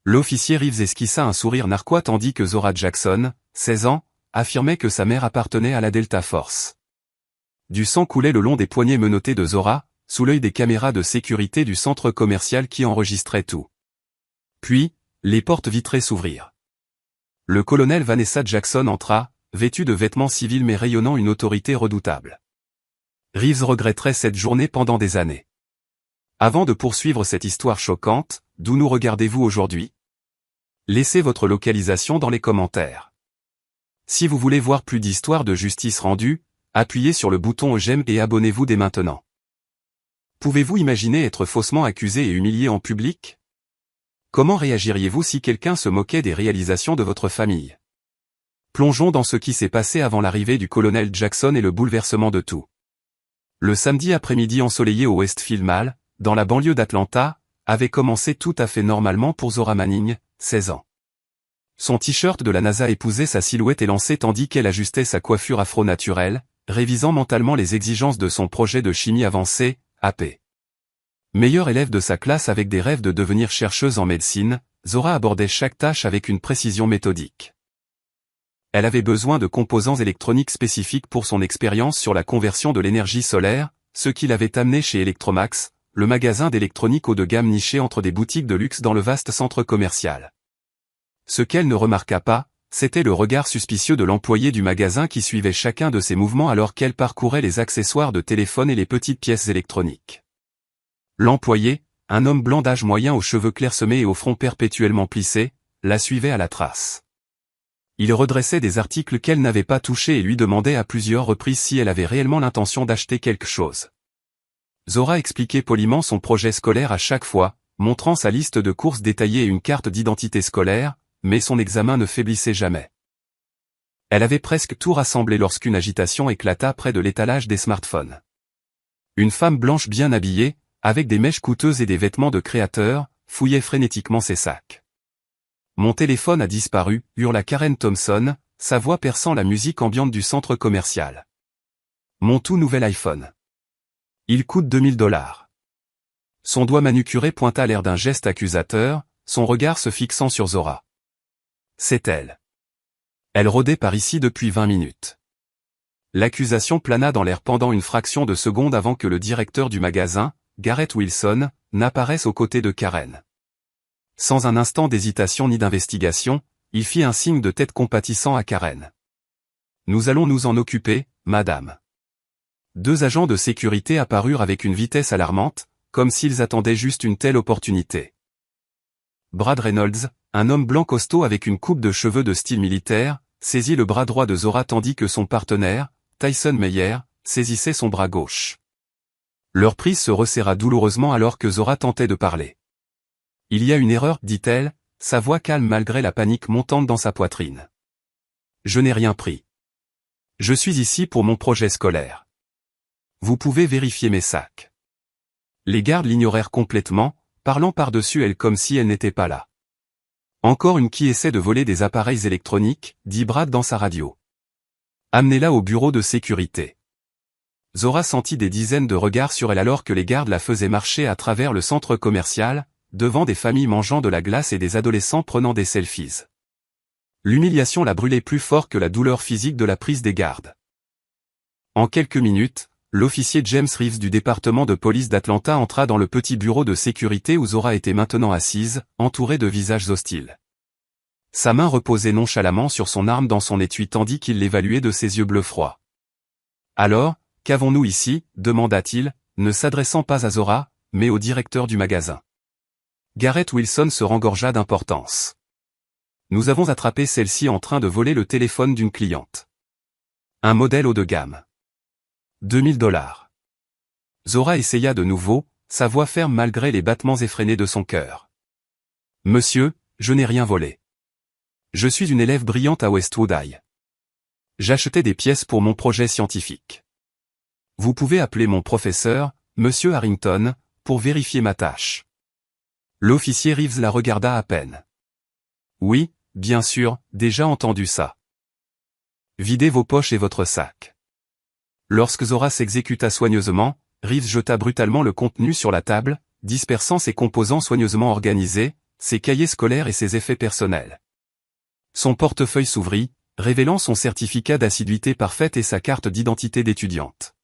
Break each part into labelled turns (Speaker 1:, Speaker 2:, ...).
Speaker 1: L'officier Reeves esquissa un sourire narquois tandis que Zora Jackson, 16 ans, affirmait que sa mère appartenait à la Delta Force. Du sang coulait le long des poignets menottés de Zora, sous l'œil des caméras de sécurité du centre commercial qui enregistraient tout. Puis, les portes vitrées s'ouvrirent. Le colonel Vanessa Jackson entra, vêtu de vêtements civils mais rayonnant une autorité redoutable. Reeves regretterait cette journée pendant des années. Avant de poursuivre cette histoire choquante, d'où nous regardez-vous aujourd'hui? Laissez votre localisation dans les commentaires. Si vous voulez voir plus d'histoires de justice rendues, appuyez sur le bouton j'aime et abonnez-vous dès maintenant. Pouvez-vous imaginer être faussement accusé et humilié en public? Comment réagiriez-vous si quelqu'un se moquait des réalisations de votre famille? Plongeons dans ce qui s'est passé avant l'arrivée du colonel Jackson et le bouleversement de tout. Le samedi après-midi ensoleillé au Westfield Mall, dans la banlieue d'Atlanta, avait commencé tout à fait normalement pour Zora Manning, 16 ans. Son t-shirt de la NASA épousait sa silhouette élancée tandis qu'elle ajustait sa coiffure afro-naturelle, révisant mentalement les exigences de son projet de chimie avancée, AP. Meilleure élève de sa classe avec des rêves de devenir chercheuse en médecine, Zora abordait chaque tâche avec une précision méthodique. Elle avait besoin de composants électroniques spécifiques pour son expérience sur la conversion de l'énergie solaire, ce qui l'avait amené chez Electromax, le magasin d'électronique haut de gamme niché entre des boutiques de luxe dans le vaste centre commercial. Ce qu'elle ne remarqua pas, c'était le regard suspicieux de l'employé du magasin qui suivait chacun de ses mouvements alors qu'elle parcourait les accessoires de téléphone et les petites pièces électroniques. L'employé, un homme blanc d'âge moyen aux cheveux clairsemés et au front perpétuellement plissé, la suivait à la trace. Il redressait des articles qu'elle n'avait pas touchés et lui demandait à plusieurs reprises si elle avait réellement l'intention d'acheter quelque chose. Zora expliquait poliment son projet scolaire à chaque fois, montrant sa liste de courses détaillée et une carte d'identité scolaire, mais son examen ne faiblissait jamais. Elle avait presque tout rassemblé lorsqu'une agitation éclata près de l'étalage des smartphones. Une femme blanche bien habillée, avec des mèches coûteuses et des vêtements de créateur, fouillait frénétiquement ses sacs. « Mon téléphone a disparu », hurla Karen Thompson, sa voix perçant la musique ambiante du centre commercial. « Mon tout nouvel iPhone. Il coûte $2000. » Son doigt manucuré pointa l'air d'un geste accusateur, son regard se fixant sur Zora. C'est elle. Elle rôdait par ici depuis 20 minutes. L'accusation plana dans l'air pendant une fraction de seconde avant que le directeur du magasin, Garrett Wilson, n'apparaisse aux côtés de Karen. Sans un instant d'hésitation ni d'investigation, il fit un signe de tête compatissant à Karen. « Nous allons nous en occuper, madame. » Deux agents de sécurité apparurent avec une vitesse alarmante, comme s'ils attendaient juste une telle opportunité. Brad Reynolds, un homme blanc costaud avec une coupe de cheveux de style militaire, saisit le bras droit de Zora tandis que son partenaire, Tyson Meyer, saisissait son bras gauche. Leur prise se resserra douloureusement alors que Zora tentait de parler. « Il y a une erreur, dit-elle, sa voix calme malgré la panique montante dans sa poitrine. Je n'ai rien pris. Je suis ici pour mon projet scolaire. Vous pouvez vérifier mes sacs. » Les gardes l'ignorèrent complètement, parlant par-dessus elle comme si elle n'était pas là. « Encore une qui essaie de voler des appareils électroniques, dit Brad dans sa radio. Amenez-la au bureau de sécurité. » Zora sentit des dizaines de regards sur elle alors que les gardes la faisaient marcher à travers le centre commercial, devant des familles mangeant de la glace et des adolescents prenant des selfies. L'humiliation la brûlait plus fort que la douleur physique de la prise des gardes. En quelques minutes, l'officier James Reeves du département de police d'Atlanta entra dans le petit bureau de sécurité où Zora était maintenant assise, entourée de visages hostiles. Sa main reposait nonchalamment sur son arme dans son étui tandis qu'il l'évaluait de ses yeux bleus froids. « Alors, qu'avons-nous ici » demanda-t-il, ne s'adressant pas à Zora, mais au directeur du magasin. Garrett Wilson se rengorgea d'importance. « Nous avons attrapé celle-ci en train de voler le téléphone d'une cliente. Un modèle haut de gamme. $2000. » Zora essaya de nouveau, sa voix ferme malgré les battements effrénés de son cœur. « Monsieur, je n'ai rien volé. Je suis une élève brillante à Westwood High. J'achetais des pièces pour mon projet scientifique. Vous pouvez appeler mon professeur, Monsieur Harrington, pour vérifier ma tâche. » L'officier Reeves la regarda à peine. « Oui, bien sûr, déjà entendu ça. Videz vos poches et votre sac. » Lorsque Zora s'exécuta soigneusement, Reeves jeta brutalement le contenu sur la table, dispersant ses composants soigneusement organisés, ses cahiers scolaires et ses effets personnels. Son portefeuille s'ouvrit, révélant son certificat d'assiduité parfaite et sa carte d'identité d'étudiante.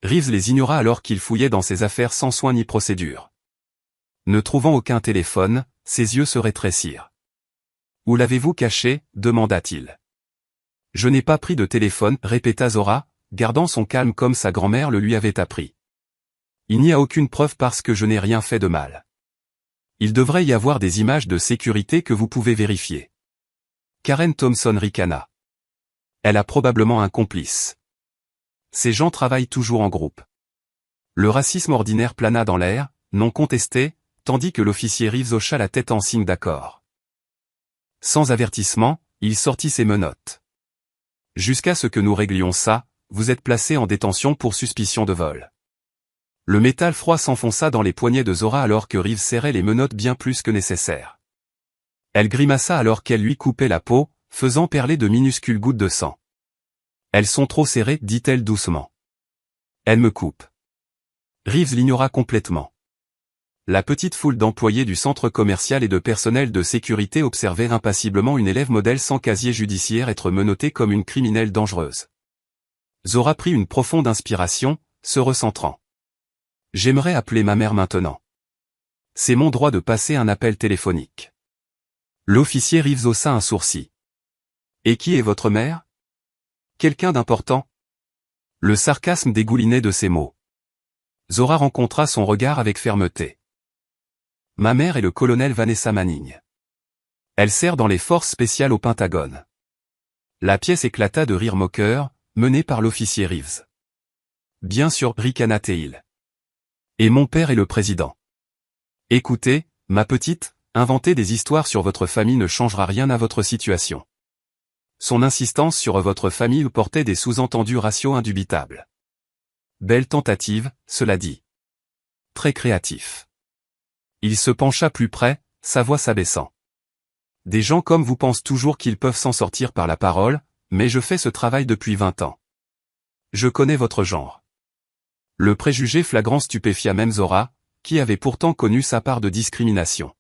Speaker 1: Reeves les ignora alors qu'il fouillait dans ses affaires sans soin ni procédure. Ne trouvant aucun téléphone, ses yeux se rétrécirent. « Où l'avez-vous caché ?» demanda-t-il. « Je n'ai pas pris de téléphone, » répéta Zora, gardant son calme comme sa grand-mère le lui avait appris. « Il n'y a aucune preuve parce que je n'ai rien fait de mal. Il devrait y avoir des images de sécurité que vous pouvez vérifier. » Karen Thompson ricana. Elle a probablement un complice. Ces gens travaillent toujours en groupe. Le racisme ordinaire plana dans l'air, non contesté, tandis que l'officier Reeves hocha la tête en signe d'accord. Sans avertissement, il sortit ses menottes. « Jusqu'à ce que nous réglions ça, vous êtes placé en détention pour suspicion de vol. » Le métal froid s'enfonça dans les poignets de Zora alors que Reeves serrait les menottes bien plus que nécessaire. Elle grimaça alors qu'elle lui coupait la peau, faisant perler de minuscules gouttes de sang. « Elles sont trop serrées, dit-elle doucement. Elle me coupe. » Reeves l'ignora complètement. La petite foule d'employés du centre commercial et de personnel de sécurité observait impassiblement une élève modèle sans casier judiciaire être menottée comme une criminelle dangereuse. Zora prit une profonde inspiration, se recentrant. « J'aimerais appeler ma mère maintenant. C'est mon droit de passer un appel téléphonique. » L'officier Reeves haussa un sourcil. « Et qui est votre mère ? Quelqu'un d'important ?» Le sarcasme dégoulinait de ses mots. Zora rencontra son regard avec fermeté. « Ma mère est le colonel Vanessa Manning. Elle sert dans les forces spéciales au Pentagone. » La pièce éclata de rire moqueur, mené par l'officier Reeves. « Bien sûr, ricana Teil. Et mon père est le président. Écoutez, ma petite, inventer des histoires sur votre famille ne changera rien à votre situation. » Son insistance sur votre famille portait des sous-entendus raciaux indubitables. Belle tentative, cela dit. Très créatif. Il se pencha plus près, sa voix s'abaissant. Des gens comme vous pensent toujours qu'ils peuvent s'en sortir par la parole, mais je fais ce travail depuis 20 ans. Je connais votre genre. Le préjugé flagrant stupéfia même Zora, qui avait pourtant connu sa part de discrimination.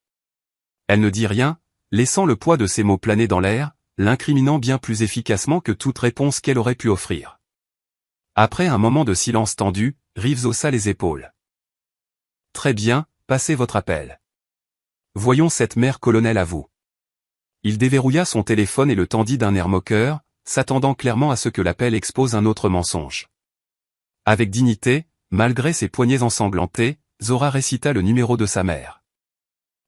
Speaker 1: Elle ne dit rien, laissant le poids de ses mots planer dans l'air, l'incriminant bien plus efficacement que toute réponse qu'elle aurait pu offrir. Après un moment de silence tendu, Reeves haussa les épaules. « Très bien, passez votre appel. Voyons cette mère colonel à vous. » Il déverrouilla son téléphone et le tendit d'un air moqueur, s'attendant clairement à ce que l'appel expose un autre mensonge. Avec dignité, malgré ses poignets ensanglantés, Zora récita le numéro de sa mère.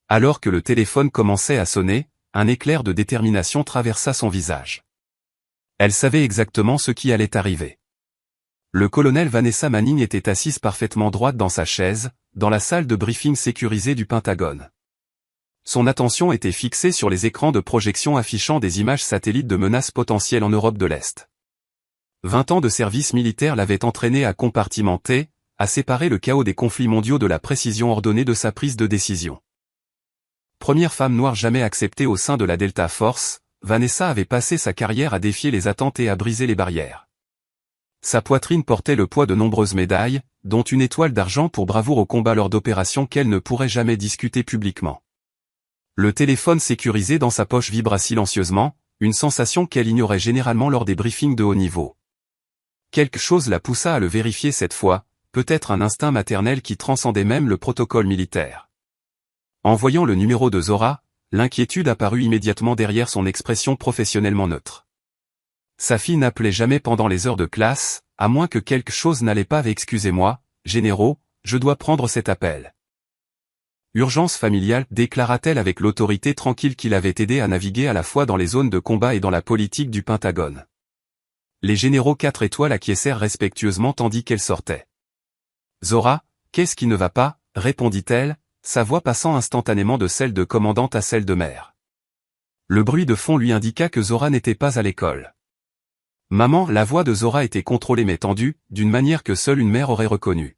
Speaker 1: Alors que le téléphone commençait à sonner, un éclair de détermination traversa son visage. Elle savait exactement ce qui allait arriver. Le colonel Vanessa Manning était assise parfaitement droite dans sa chaise, dans la salle de briefing sécurisée du Pentagone. Son attention était fixée sur les écrans de projection affichant des images satellites de menaces potentielles en Europe de l'Est. 20 ans de service militaire l'avaient entraînée à compartimenter, à séparer le chaos des conflits mondiaux de la précision ordonnée de sa prise de décision. Première femme noire jamais acceptée au sein de la Delta Force, Vanessa avait passé sa carrière à défier les attentes et à briser les barrières. Sa poitrine portait le poids de nombreuses médailles, dont une étoile d'argent pour bravoure au combat lors d'opérations qu'elle ne pourrait jamais discuter publiquement. Le téléphone sécurisé dans sa poche vibra silencieusement, une sensation qu'elle ignorait généralement lors des briefings de haut niveau. Quelque chose la poussa à le vérifier cette fois, peut-être un instinct maternel qui transcendait même le protocole militaire. En voyant le numéro de Zora, l'inquiétude apparut immédiatement derrière son expression professionnellement neutre. Sa fille n'appelait jamais pendant les heures de classe, à moins que quelque chose n'allait pas. Excusez-moi, généraux, je dois prendre cet appel. Urgence familiale, déclara-t-elle avec l'autorité tranquille qui l'avait aidé à naviguer à la fois dans les zones de combat et dans la politique du Pentagone. Les généraux 4 étoiles acquiescèrent respectueusement tandis qu'elle sortait. Zora, qu'est-ce qui ne va pas, répondit-elle, sa voix passant instantanément de celle de commandante à celle de mère. Le bruit de fond lui indiqua que Zora n'était pas à l'école. Maman, la voix de Zora était contrôlée mais tendue, d'une manière que seule une mère aurait reconnue.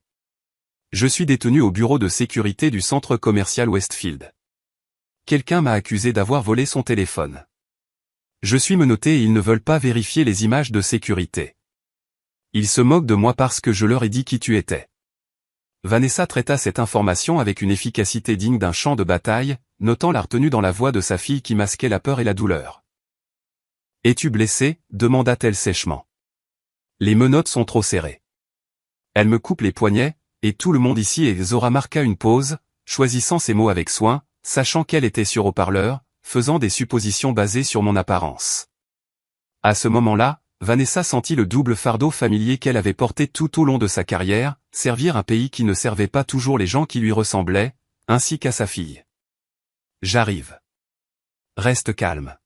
Speaker 1: Je suis détenu au bureau de sécurité du centre commercial Westfield. Quelqu'un m'a accusé d'avoir volé son téléphone. Je suis menotté et ils ne veulent pas vérifier les images de sécurité. Ils se moquent de moi parce que je leur ai dit qui tu étais. Vanessa traita cette information avec une efficacité digne d'un champ de bataille, notant la retenue dans la voix de sa fille qui masquait la peur et la douleur. « Es-tu blessé » demanda-t-elle sèchement. « Les menottes sont trop serrées. Elle me coupe les poignets, et tout le monde ici. » Et Zora marqua une pause, choisissant ses mots avec soin, sachant qu'elle était sur haut-parleur, faisant des suppositions basées sur mon apparence. À ce moment-là, Vanessa sentit le double fardeau familier qu'elle avait porté tout au long de sa carrière, servir un pays qui ne servait pas toujours les gens qui lui ressemblaient, ainsi qu'à sa fille. « J'arrive. Reste calme.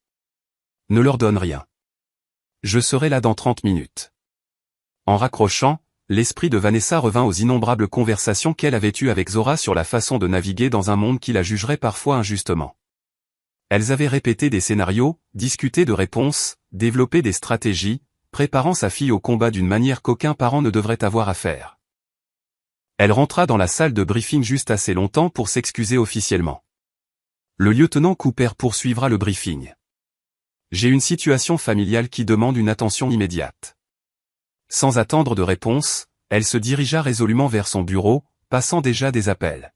Speaker 1: Ne leur donne rien. Je serai là dans 30 minutes. » En raccrochant, l'esprit de Vanessa revint aux innombrables conversations qu'elle avait eues avec Zora sur la façon de naviguer dans un monde qui la jugerait parfois injustement. Elles avaient répété des scénarios, discuté de réponses, développé des stratégies, préparant sa fille au combat d'une manière qu'aucun parent ne devrait avoir à faire. Elle rentra dans la salle de briefing juste assez longtemps pour s'excuser officiellement. Le lieutenant Cooper poursuivra le briefing. J'ai une situation familiale qui demande une attention immédiate. Sans attendre de réponse, elle se dirigea résolument vers son bureau, passant déjà des appels.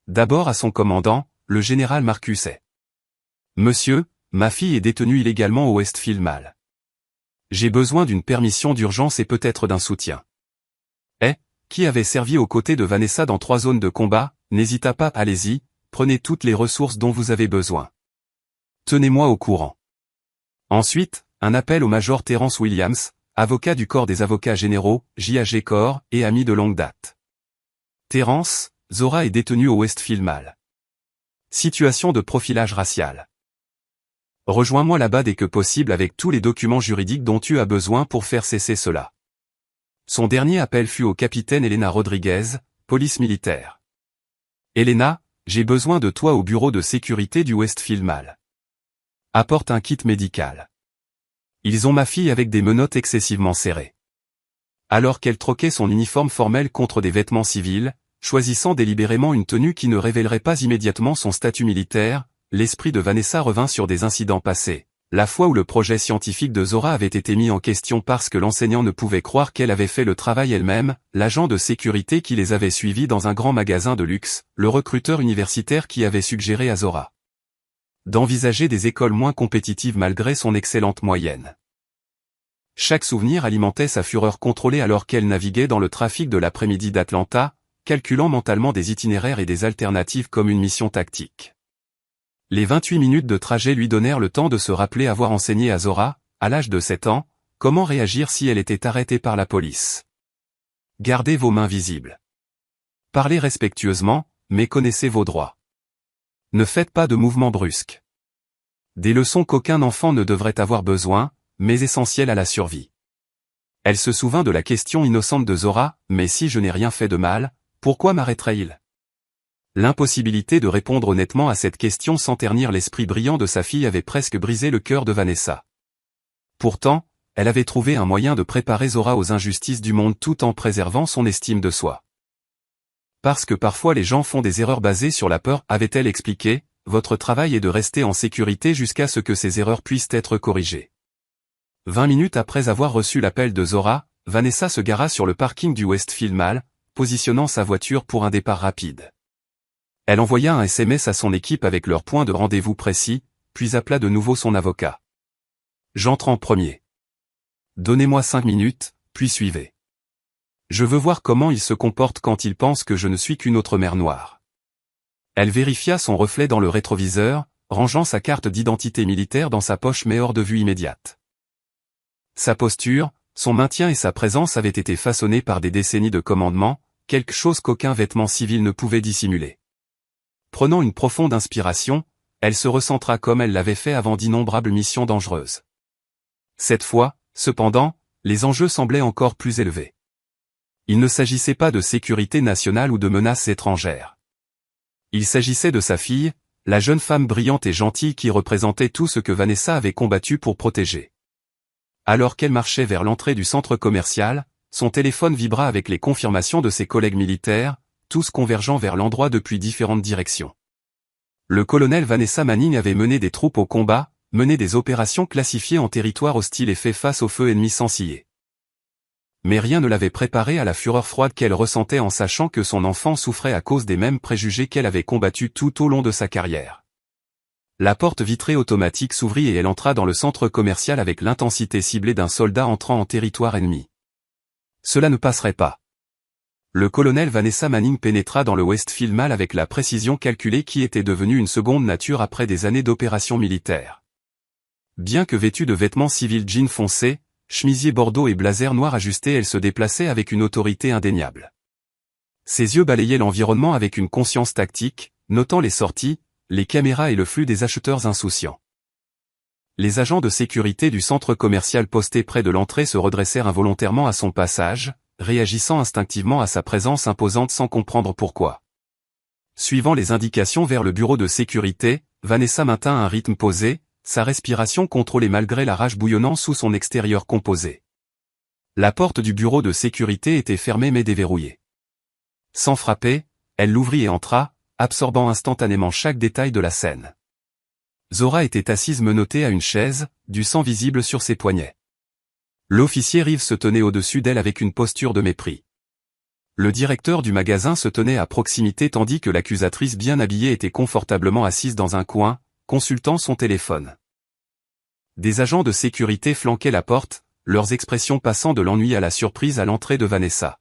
Speaker 1: D'abord à son commandant, le général Marcus A. Monsieur, ma fille est détenue illégalement au Westfield Mall. J'ai besoin d'une permission d'urgence et peut-être d'un soutien. Qui avait servi aux côtés de Vanessa dans 3 zones de combat, n'hésita pas, allez-y, prenez toutes les ressources dont vous avez besoin. Tenez-moi au courant. Ensuite, un appel au major Terence Williams, avocat du corps des avocats généraux, JAG Corps, et ami de longue date. Terence, Zora est détenue au Westfield Mall. Situation de profilage racial. Rejoins-moi là-bas dès que possible avec tous les documents juridiques dont tu as besoin pour faire cesser cela. Son dernier appel fut au capitaine Elena Rodriguez, police militaire. Elena, j'ai besoin de toi au bureau de sécurité du Westfield Mall. Apporte un kit médical. Ils ont ma fille avec des menottes excessivement serrées. Alors qu'elle troquait son uniforme formel contre des vêtements civils, choisissant délibérément une tenue qui ne révélerait pas immédiatement son statut militaire, l'esprit de Vanessa revint sur des incidents passés. La fois où le projet scientifique de Zora avait été mis en question parce que l'enseignant ne pouvait croire qu'elle avait fait le travail elle-même, l'agent de sécurité qui les avait suivis dans un grand magasin de luxe, le recruteur universitaire qui avait suggéré à Zora d'envisager des écoles moins compétitives malgré son excellente moyenne. Chaque souvenir alimentait sa fureur contrôlée alors qu'elle naviguait dans le trafic de l'après-midi d'Atlanta, calculant mentalement des itinéraires et des alternatives comme une mission tactique. Les 28 minutes de trajet lui donnèrent le temps de se rappeler avoir enseigné à Zora, à l'âge de 7 ans, comment réagir si elle était arrêtée par la police. Gardez vos mains visibles. Parlez respectueusement, mais connaissez vos droits. Ne faites pas de mouvements brusques. Des leçons qu'aucun enfant ne devrait avoir besoin, mais essentielles à la survie. Elle se souvint de la question innocente de Zora, mais si je n'ai rien fait de mal, pourquoi m'arrêterait-il ? L'impossibilité de répondre honnêtement à cette question sans ternir l'esprit brillant de sa fille avait presque brisé le cœur de Vanessa. Pourtant, elle avait trouvé un moyen de préparer Zora aux injustices du monde tout en préservant son estime de soi. Parce que parfois les gens font des erreurs basées sur la peur, avait-elle expliqué, votre travail est de rester en sécurité jusqu'à ce que ces erreurs puissent être corrigées. 20 minutes après avoir reçu l'appel de Zora, Vanessa se gara sur le parking du Westfield Mall, positionnant sa voiture pour un départ rapide. Elle envoya un SMS à son équipe avec leur point de rendez-vous précis, puis appela de nouveau son avocat. J'entre en premier. Donnez-moi 5 minutes, puis suivez. Je veux voir comment il se comporte quand il pense que je ne suis qu'une autre mer Noire. Elle vérifia son reflet dans le rétroviseur, rangeant sa carte d'identité militaire dans sa poche mais hors de vue immédiate. Sa posture, son maintien et sa présence avaient été façonnés par des décennies de commandement, quelque chose qu'aucun vêtement civil ne pouvait dissimuler. Prenant une profonde inspiration, elle se recentra comme elle l'avait fait avant d'innombrables missions dangereuses. Cette fois, cependant, les enjeux semblaient encore plus élevés. Il ne s'agissait pas de sécurité nationale ou de menaces étrangères. Il s'agissait de sa fille, la jeune femme brillante et gentille qui représentait tout ce que Vanessa avait combattu pour protéger. Alors qu'elle marchait vers l'entrée du centre commercial, son téléphone vibra avec les confirmations de ses collègues militaires, tous convergeant vers l'endroit depuis différentes directions. Le colonel Vanessa Manning avait mené des troupes au combat, mené des opérations classifiées en territoire hostile et fait face au feu ennemi sans ciller. Mais rien ne l'avait préparée à la fureur froide qu'elle ressentait en sachant que son enfant souffrait à cause des mêmes préjugés qu'elle avait combattus tout au long de sa carrière. La porte vitrée automatique s'ouvrit et elle entra dans le centre commercial avec l'intensité ciblée d'un soldat entrant en territoire ennemi. Cela ne passerait pas. Le colonel Vanessa Manning pénétra dans le Westfield Mall avec la précision calculée qui était devenue une seconde nature après des années d'opérations militaires. Bien que vêtue de vêtements civils jean foncé, chemisier bordeaux et blazer noir ajusté, elle se déplaçait avec une autorité indéniable. Ses yeux balayaient l'environnement avec une conscience tactique, notant les sorties, les caméras et le flux des acheteurs insouciants. Les agents de sécurité du centre commercial posté près de l'entrée se redressèrent involontairement à son passage, réagissant instinctivement à sa présence imposante sans comprendre pourquoi. Suivant les indications vers le bureau de sécurité, Vanessa maintint un rythme posé, sa respiration contrôlée malgré la rage bouillonnant sous son extérieur composé. La porte du bureau de sécurité était fermée mais déverrouillée. Sans frapper, elle l'ouvrit et entra, absorbant instantanément chaque détail de la scène. Zora était assise menottée à une chaise, du sang visible sur ses poignets. L'officier Reeves se tenait au-dessus d'elle avec une posture de mépris. Le directeur du magasin se tenait à proximité tandis que l'accusatrice bien habillée était confortablement assise dans un coin, consultant son téléphone. Des agents de sécurité flanquaient la porte, leurs expressions passant de l'ennui à la surprise à l'entrée de Vanessa.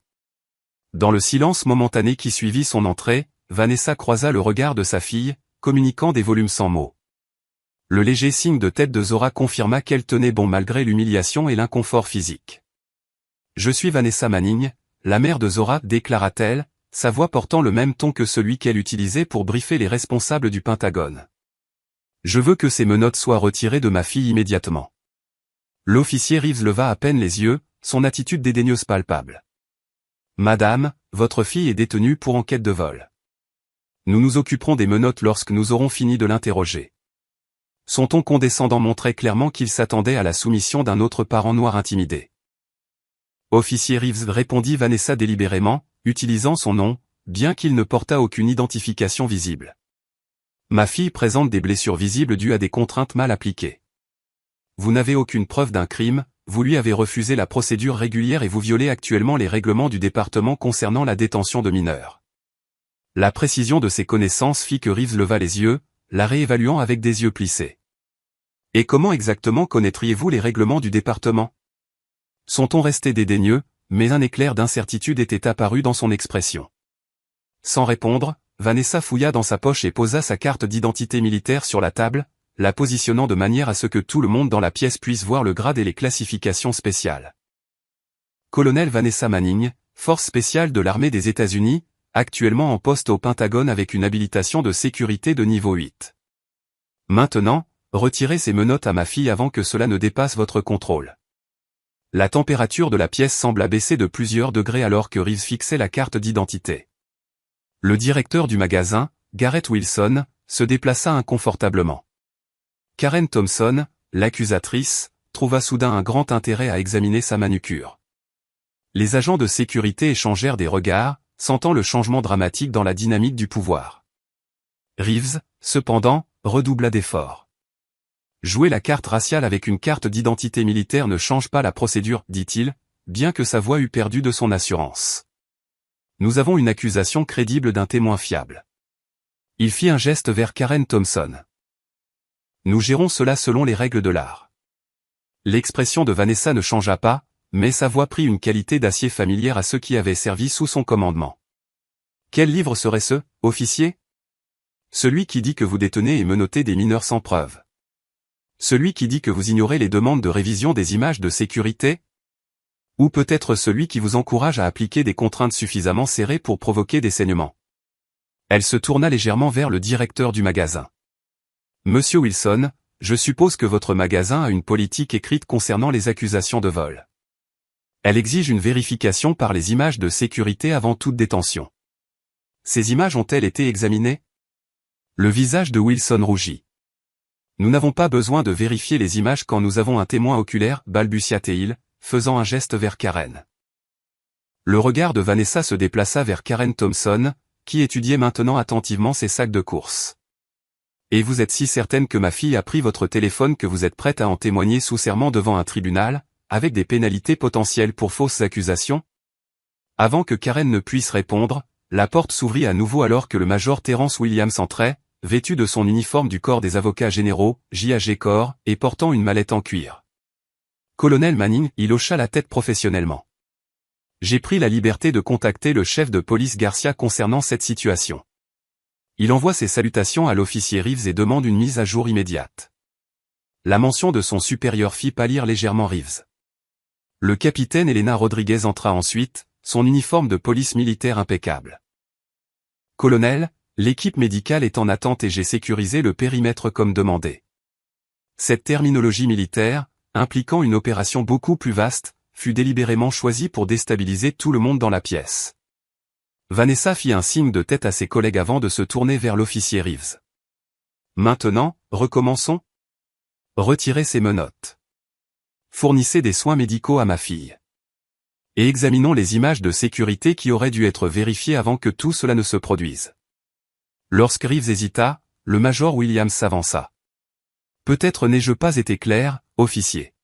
Speaker 1: Dans le silence momentané qui suivit son entrée, Vanessa croisa le regard de sa fille, communiquant des volumes sans mots. Le léger signe de tête de Zora confirma qu'elle tenait bon malgré l'humiliation et l'inconfort physique. « Je suis Vanessa Manning, la mère de Zora », déclara-t-elle, sa voix portant le même ton que celui qu'elle utilisait pour briefer les responsables du Pentagone. « Je veux que ces menottes soient retirées de ma fille immédiatement. » L'officier Reeves leva à peine les yeux, son attitude dédaigneuse palpable. « Madame, votre fille est détenue pour enquête de vol. Nous nous occuperons des menottes lorsque nous aurons fini de l'interroger. » Son ton condescendant montrait clairement qu'il s'attendait à la soumission d'un autre parent noir intimidé. « Officier Reeves », répondit Vanessa délibérément, utilisant son nom, bien qu'il ne portât aucune identification visible. « Ma fille présente des blessures visibles dues à des contraintes mal appliquées. Vous n'avez aucune preuve d'un crime, vous lui avez refusé la procédure régulière et vous violez actuellement les règlements du département concernant la détention de mineurs. » La précision de ses connaissances fit que Reeves leva les yeux, la réévaluant avec des yeux plissés. « Et comment exactement connaîtriez-vous les règlements du département ?» Son ton restait dédaigneux, mais un éclair d'incertitude était apparu dans son expression. Sans répondre, Vanessa fouilla dans sa poche et posa sa carte d'identité militaire sur la table, la positionnant de manière à ce que tout le monde dans la pièce puisse voir le grade et les classifications spéciales. Colonel Vanessa Manning, force spéciale de l'armée des États-Unis, actuellement en poste au Pentagone avec une habilitation de sécurité de niveau 8. Maintenant, retirez ces menottes à ma fille avant que cela ne dépasse votre contrôle. La température de la pièce sembla baisser de plusieurs degrés alors que Reeves fixait la carte d'identité. Le directeur du magasin, Garrett Wilson, se déplaça inconfortablement. Karen Thompson, l'accusatrice, trouva soudain un grand intérêt à examiner sa manucure. Les agents de sécurité échangèrent des regards, sentant le changement dramatique dans la dynamique du pouvoir. Reeves, cependant, redoubla d'efforts. Jouer la carte raciale avec une carte d'identité militaire ne change pas la procédure, dit-il, bien que sa voix eût perdu de son assurance. Nous avons une accusation crédible d'un témoin fiable. Il fit un geste vers Karen Thompson. Nous gérons cela selon les règles de l'art. L'expression de Vanessa ne changea pas, mais sa voix prit une qualité d'acier familière à ceux qui avaient servi sous son commandement. Quel livre serait ce, officier? Celui qui dit que vous détenez et menotez des mineurs sans preuve. Celui qui dit que vous ignorez les demandes de révision des images de sécurité? Ou peut-être celui qui vous encourage à appliquer des contraintes suffisamment serrées pour provoquer des saignements? Elle se tourna légèrement vers le directeur du magasin. Monsieur Wilson, je suppose que votre magasin a une politique écrite concernant les accusations de vol. Elle exige une vérification par les images de sécurité avant toute détention. Ces images ont-elles été examinées? Le visage de Wilson rougit. Nous n'avons pas besoin de vérifier les images quand nous avons un témoin oculaire, balbutia-t-il, faisant un geste vers Karen. Le regard de Vanessa se déplaça vers Karen Thompson, qui étudiait maintenant attentivement ses sacs de course. Et vous êtes si certaine que ma fille a pris votre téléphone que vous êtes prête à en témoigner sous serment devant un tribunal, avec des pénalités potentielles pour fausses accusations? Avant que Karen ne puisse répondre, la porte s'ouvrit à nouveau alors que le major Terence Williams entrait, vêtu de son uniforme du corps des avocats généraux, JAG Corps, et portant une mallette en cuir. Colonel Manning, il hocha la tête professionnellement. J'ai pris la liberté de contacter le chef de police Garcia concernant cette situation. Il envoie ses salutations à l'officier Reeves et demande une mise à jour immédiate. La mention de son supérieur fit pâlir légèrement Reeves. Le capitaine Elena Rodriguez entra ensuite, son uniforme de police militaire impeccable. Colonel, l'équipe médicale est en attente et j'ai sécurisé le périmètre comme demandé. Cette terminologie militaire, impliquant une opération beaucoup plus vaste, fut délibérément choisie pour déstabiliser tout le monde dans la pièce. Vanessa fit un signe de tête à ses collègues avant de se tourner vers l'officier Reeves. Maintenant, recommençons. Retirez ces menottes. Fournissez des soins médicaux à ma fille. Et examinons les images de sécurité qui auraient dû être vérifiées avant que tout cela ne se produise. Lorsque Reeves hésita, le major Williams s'avança. Peut-être n'ai-je pas été clair, officier.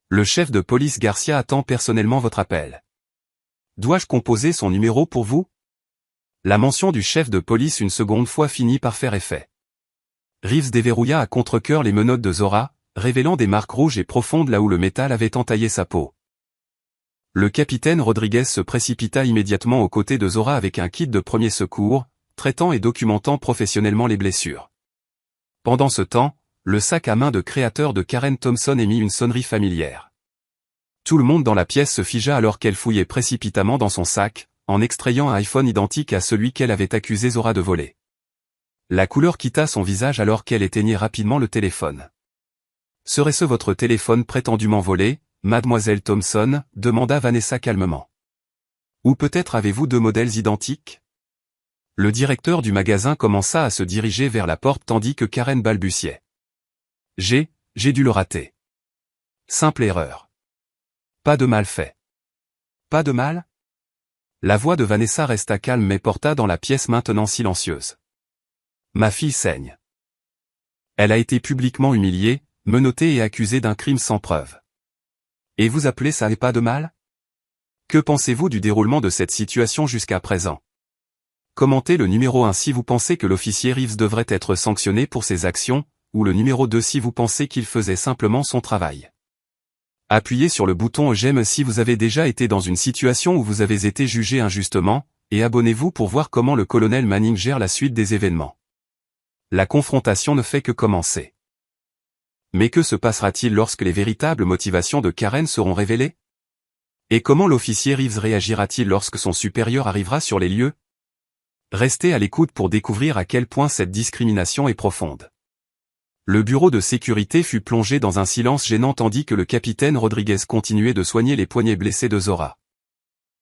Speaker 1: Le chef de police Garcia attend personnellement votre appel. Dois-je composer son numéro pour vous? La mention du chef de police une seconde fois finit par faire effet. Reeves déverrouilla à contre-cœur les menottes de Zora, révélant des marques rouges et profondes là où le métal avait entaillé sa peau. Le capitaine Rodriguez se précipita immédiatement aux côtés de Zora avec un kit de premiers secours, traitant et documentant professionnellement les blessures. Pendant ce temps, le sac à main de créateur de Karen Thompson émit une sonnerie familière. Tout le monde dans la pièce se figea alors qu'elle fouillait précipitamment dans son sac, en extrayant un iPhone identique à celui qu'elle avait accusé Zora de voler. La couleur quitta son visage alors qu'elle éteignait rapidement le téléphone. « Serait-ce votre téléphone prétendument volé, mademoiselle Thompson ?» demanda Vanessa calmement. « Ou peut-être avez-vous deux modèles identiques ?» Le directeur du magasin commença à se diriger vers la porte tandis que Karen balbutiait. « J'ai dû le rater. Simple erreur. Pas de mal fait. » « Pas de mal ?» La voix de Vanessa resta calme mais porta dans la pièce maintenant silencieuse. « Ma fille saigne. Elle a été publiquement humiliée, menottée et accusée d'un crime sans preuve. Et vous appelez ça pas de mal? Que pensez-vous du déroulement de cette situation jusqu'à présent? Commentez le numéro 1 si vous pensez que l'officier Reeves devrait être sanctionné pour ses actions, ou le numéro 2 si vous pensez qu'il faisait simplement son travail. Appuyez sur le bouton j'aime si vous avez déjà été dans une situation où vous avez été jugé injustement, et abonnez-vous pour voir comment le colonel Manning gère la suite des événements. La confrontation ne fait que commencer. Mais que se passera-t-il lorsque les véritables motivations de Karen seront révélées? Et comment l'officier Reeves réagira-t-il lorsque son supérieur arrivera sur les lieux? Restez à l'écoute pour découvrir à quel point cette discrimination est profonde. Le bureau de sécurité fut plongé dans un silence gênant tandis que le capitaine Rodriguez continuait de soigner les poignets blessés de Zora.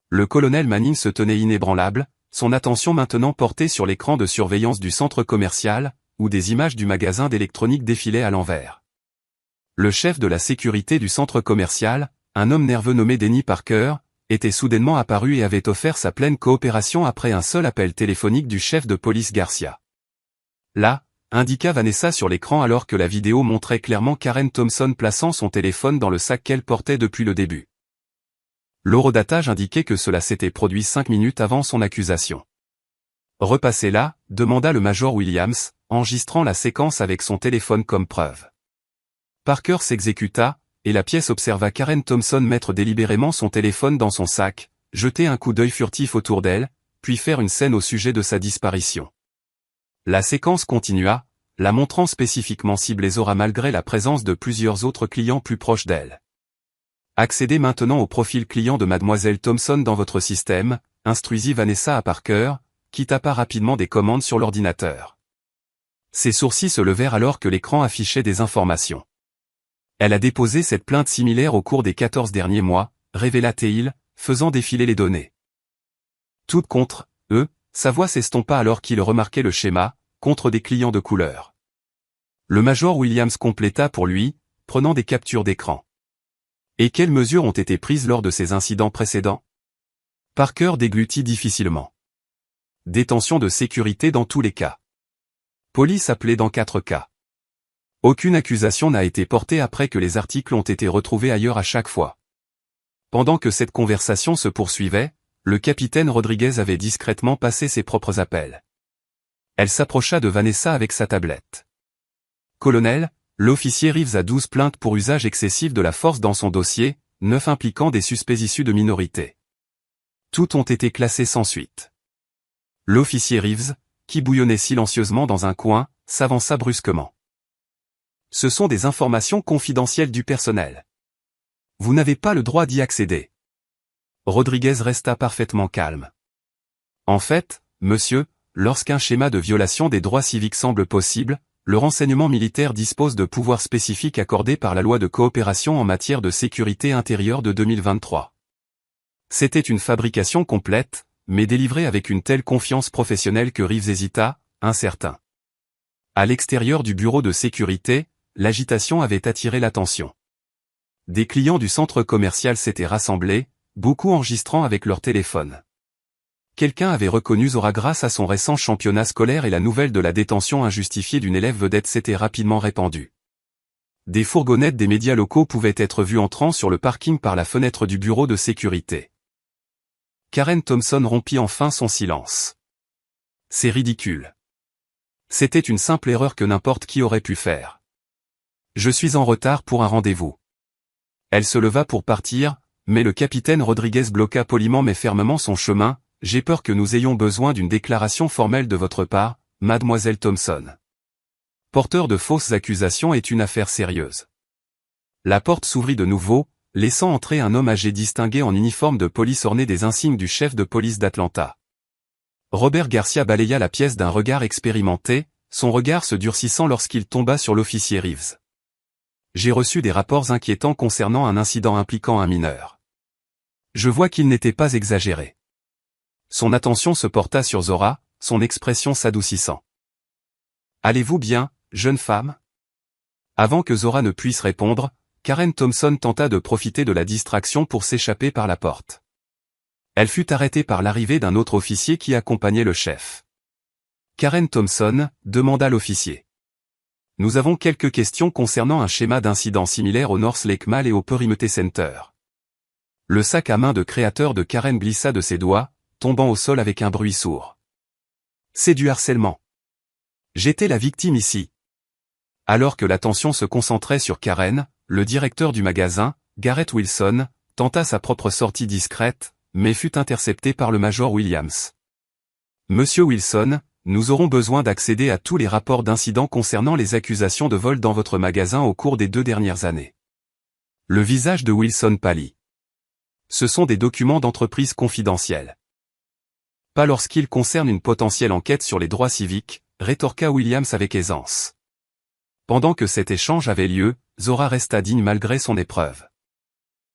Speaker 1: Le colonel Manning se tenait inébranlable, son attention maintenant portée sur l'écran de surveillance du centre commercial, où des images du magasin d'électronique défilaient à l'envers. Le chef de la sécurité du centre commercial, un homme nerveux nommé Denny Parker, était soudainement apparu et avait offert sa pleine coopération après un seul appel téléphonique du chef de police Garcia. Là, indiqua Vanessa sur l'écran alors que la vidéo montrait clairement Karen Thompson plaçant son téléphone dans le sac qu'elle portait depuis le début. L'horodatage indiquait que cela s'était produit 5 minutes avant son accusation. « Repassez là » demanda le major Williams, enregistrant la séquence avec son téléphone comme preuve. Parker s'exécuta, et la pièce observa Karen Thompson mettre délibérément son téléphone dans son sac, jeter un coup d'œil furtif autour d'elle, puis faire une scène au sujet de sa disparition. La séquence continua, la montrant spécifiquement ciblée Zora malgré la présence de plusieurs autres clients plus proches d'elle. Accédez maintenant au profil client de mademoiselle Thompson dans votre système, instruisit Vanessa à Parker, qui tapa rapidement des commandes sur l'ordinateur. Ses sourcils se levèrent alors que l'écran affichait des informations. Elle a déposé cette plainte similaire au cours des 14 derniers mois, révéla-t-il, faisant défiler les données. Toutes contre eux, sa voix s'estompa alors qu'il remarquait le schéma, contre des clients de couleur. Le major Williams compléta pour lui, prenant des captures d'écran. Et quelles mesures ont été prises lors de ces incidents précédents? Parker déglutit difficilement. Détention de sécurité dans tous les cas. Police appelée dans 4 cas. Aucune accusation n'a été portée après que les articles ont été retrouvés ailleurs à chaque fois. Pendant que cette conversation se poursuivait, le capitaine Rodriguez avait discrètement passé ses propres appels. Elle s'approcha de Vanessa avec sa tablette. « Colonel, l'officier Reeves a 12 plaintes pour usage excessif de la force dans son dossier, 9 impliquant des suspects issus de minorités. Toutes ont été classées sans suite. » L'officier Reeves, qui bouillonnait silencieusement dans un coin, s'avança brusquement. « Ce sont des informations confidentielles du personnel. Vous n'avez pas le droit d'y accéder. » Rodriguez resta parfaitement calme. « En fait, monsieur, lorsqu'un schéma de violation des droits civiques semble possible, le renseignement militaire dispose de pouvoirs spécifiques accordés par la loi de coopération en matière de sécurité intérieure de 2023. C'était une fabrication complète, mais délivrée avec une telle confiance professionnelle que Reeves hésita, incertain. À l'extérieur du bureau de sécurité, l'agitation avait attiré l'attention. Des clients du centre commercial s'étaient rassemblés, beaucoup enregistrant avec leur téléphone. Quelqu'un avait reconnu Zora grâce à son récent championnat scolaire et la nouvelle de la détention injustifiée d'une élève vedette s'était rapidement répandue. Des fourgonnettes des médias locaux pouvaient être vues entrant sur le parking par la fenêtre du bureau de sécurité. Karen Thompson rompit enfin son silence. « C'est ridicule. C'était une simple erreur que n'importe qui aurait pu faire. Je suis en retard pour un rendez-vous. » Elle se leva pour partir, mais le capitaine Rodriguez bloqua poliment mais fermement son chemin. « J'ai peur que nous ayons besoin d'une déclaration formelle de votre part, mademoiselle Thompson. Porteur de fausses accusations est une affaire sérieuse. » La porte s'ouvrit de nouveau, laissant entrer un homme âgé distingué en uniforme de police orné des insignes du chef de police d'Atlanta. Robert Garcia balaya la pièce d'un regard expérimenté, son regard se durcissant lorsqu'il tomba sur l'officier Reeves. « J'ai reçu des rapports inquiétants concernant un incident impliquant un mineur. Je vois qu'il n'était pas exagéré. » Son attention se porta sur Zora, son expression s'adoucissant. « Allez-vous bien, jeune femme ?» Avant que Zora ne puisse répondre, Karen Thompson tenta de profiter de la distraction pour s'échapper par la porte. Elle fut arrêtée par l'arrivée d'un autre officier qui accompagnait le chef. « Karen Thompson, » demanda l'officier. « Nous avons quelques questions concernant un schéma d'incident similaire au North Lake Mall et au Perimeter Center. » Le sac à main de créateur de Karen glissa de ses doigts, tombant au sol avec un bruit sourd. « C'est du harcèlement. J'étais la victime ici. » Alors que l'attention se concentrait sur Karen, le directeur du magasin, Garrett Wilson, tenta sa propre sortie discrète, mais fut intercepté par le major Williams. « Monsieur Wilson, nous aurons besoin d'accéder à tous les rapports d'incidents concernant les accusations de vol dans votre magasin au cours des 2 dernières années. » Le visage de Wilson pâlit. « Ce sont des documents d'entreprise confidentiels. » « Pas lorsqu'il concerne une potentielle enquête sur les droits civiques, » rétorqua Williams avec aisance. Pendant que cet échange avait lieu, Zora resta digne malgré son épreuve.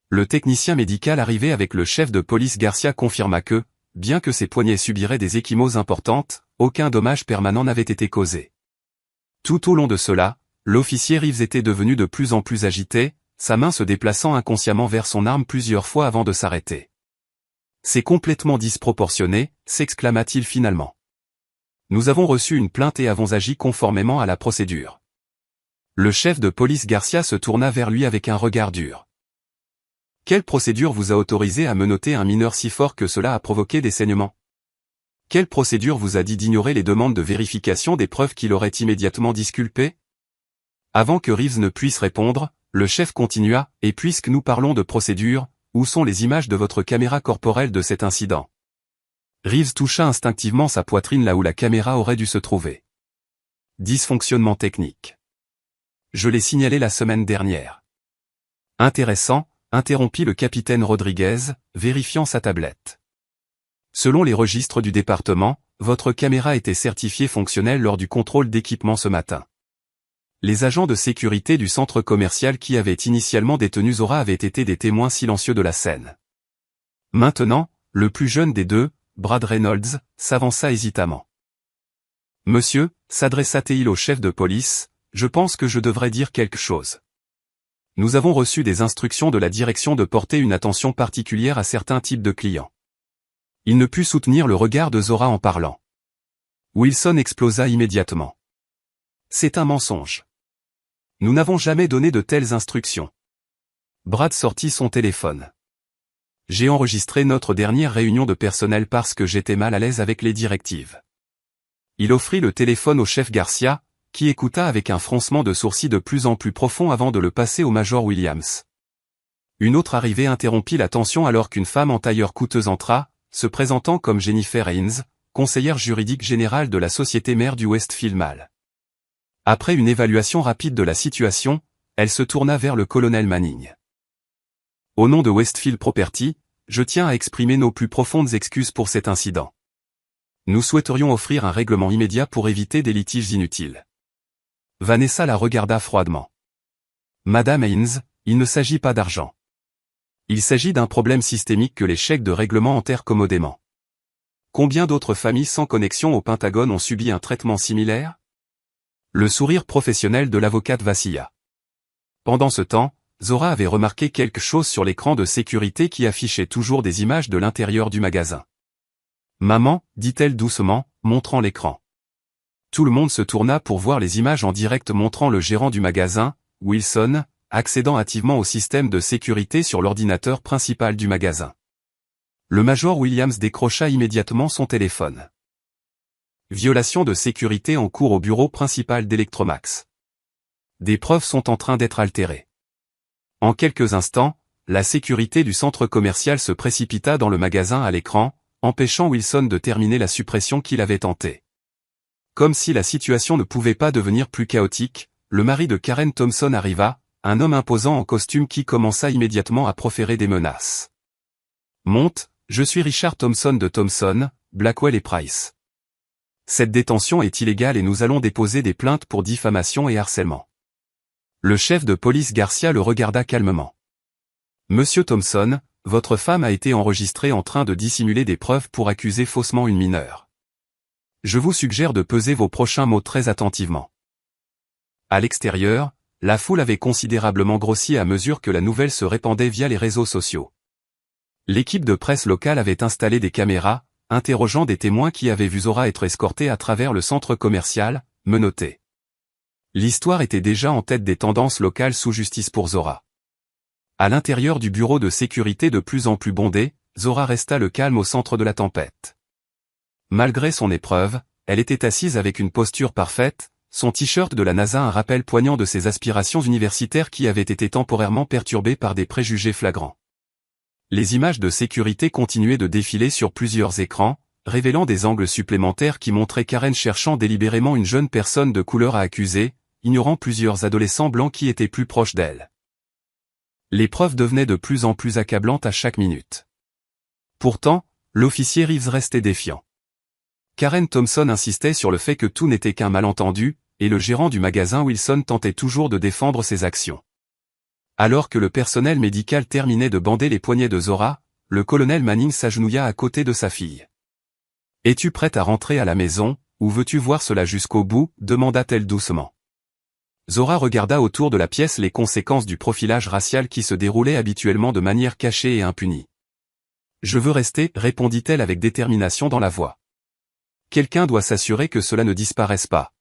Speaker 1: Le technicien médical arrivé avec le chef de police Garcia confirma que, bien que ses poignets subiraient des ecchymoses importantes, aucun dommage permanent n'avait été causé. Tout au long de cela, l'officier Reeves était devenu de plus en plus agité, sa main se déplaçant inconsciemment vers son arme plusieurs fois avant de s'arrêter. « C'est complètement disproportionné », s'exclama-t-il finalement. « Nous avons reçu une plainte et avons agi conformément à la procédure. » Le chef de police Garcia se tourna vers lui avec un regard dur. « Quelle procédure vous a autorisé à menotter un mineur si fort que cela a provoqué des saignements? Quelle procédure vous a dit d'ignorer les demandes de vérification des preuves qui l'auraient immédiatement disculpé ?» Avant que Reeves ne puisse répondre, le chef continua, « Et puisque nous parlons de procédure, où sont les images de votre caméra corporelle de cet incident ?» Reeves toucha instinctivement sa poitrine là où la caméra aurait dû se trouver. Dysfonctionnement technique. Je l'ai signalé la semaine dernière. Intéressant, interrompit le capitaine Rodriguez, vérifiant sa tablette. Selon les registres du département, votre caméra était certifiée fonctionnelle lors du contrôle d'équipement ce matin. Les agents de sécurité du centre commercial qui avaient initialement détenu Zora avaient été des témoins silencieux de la scène. Maintenant, le plus jeune des deux, Brad Reynolds, s'avança hésitamment. « Monsieur, » s'adressa-t-il au chef de police, « je pense que je devrais dire quelque chose. Nous avons reçu des instructions de la direction de porter une attention particulière à certains types de clients. » Il ne put soutenir le regard de Zora en parlant. Wilson explosa immédiatement. « C'est un mensonge. Nous n'avons jamais donné de telles instructions. Brad sortit son téléphone. J'ai enregistré notre dernière réunion de personnel parce que j'étais mal à l'aise avec les directives. Il offrit le téléphone au chef Garcia, qui écouta avec un froncement de sourcils de plus en plus profond avant de le passer au major Williams. Une autre arrivée interrompit la tension alors qu'une femme en tailleur coûteuse entra, se présentant comme Jennifer Haynes, conseillère juridique générale de la société mère du Westfield Mall. Après une évaluation rapide de la situation, elle se tourna vers le colonel Manning. Au nom de Westfield Property, je tiens à exprimer nos plus profondes excuses pour cet incident. Nous souhaiterions offrir un règlement immédiat pour éviter des litiges inutiles. Vanessa la regarda froidement. Madame Haynes, il ne s'agit pas d'argent. Il s'agit d'un problème systémique que les chèques de règlement enterrent commodément. Combien d'autres familles sans connexion au Pentagone ont subi un traitement similaire? Le sourire professionnel de l'avocate vacilla. Pendant ce temps, Zora avait remarqué quelque chose sur l'écran de sécurité qui affichait toujours des images de l'intérieur du magasin. Maman, dit-elle doucement, montrant l'écran. Tout le monde se tourna pour voir les images en direct montrant le gérant du magasin, Wilson, accédant hâtivement au système de sécurité sur l'ordinateur principal du magasin. Le major Williams décrocha immédiatement son téléphone. Violation de sécurité en cours au bureau principal d'Electromax. Des preuves sont en train d'être altérées. En quelques instants, la sécurité du centre commercial se précipita dans le magasin à l'écran, empêchant Wilson de terminer la suppression qu'il avait tentée. Comme si la situation ne pouvait pas devenir plus chaotique, le mari de Karen Thompson arriva, un homme imposant en costume qui commença immédiatement à proférer des menaces. « Monte, je suis Richard Thompson de Thompson, Blackwell et Price. Cette détention est illégale et nous allons déposer des plaintes pour diffamation et harcèlement. » Le chef de police Garcia le regarda calmement. « Monsieur Thompson, votre femme a été enregistrée en train de dissimuler des preuves pour accuser faussement une mineure. Je vous suggère de peser vos prochains mots très attentivement. » À l'extérieur, la foule avait considérablement grossi à mesure que la nouvelle se répandait via les réseaux sociaux. L'équipe de presse locale avait installé des caméras, interrogeant des témoins qui avaient vu Zora être escortée à travers le centre commercial, menottée. L'histoire était déjà en tête des tendances locales sous justice pour Zora. À l'intérieur du bureau de sécurité de plus en plus bondé, Zora resta le calme au centre de la tempête. Malgré son épreuve, elle était assise avec une posture parfaite, son t-shirt de la NASA un rappel poignant de ses aspirations universitaires qui avaient été temporairement perturbées par des préjugés flagrants. Les images de sécurité continuaient de défiler sur plusieurs écrans, révélant des angles supplémentaires qui montraient Karen cherchant délibérément une jeune personne de couleur à accuser, ignorant plusieurs adolescents blancs qui étaient plus proches d'elle. Les preuves devenaient de plus en plus accablantes à chaque minute. Pourtant, l'officier Reeves restait défiant. Karen Thompson insistait sur le fait que tout n'était qu'un malentendu, et le gérant du magasin Wilson tentait toujours de défendre ses actions. Alors que le personnel médical terminait de bander les poignets de Zora, le colonel Manning s'agenouilla à côté de sa fille. « Es-tu prête à rentrer à la maison, ou veux-tu voir cela jusqu'au bout » demanda-t-elle doucement. Zora regarda autour de la pièce les conséquences du profilage racial qui se déroulait habituellement de manière cachée et impunie. « Je veux rester » répondit-elle avec détermination dans la voix. « Quelqu'un doit s'assurer que cela ne disparaisse pas. »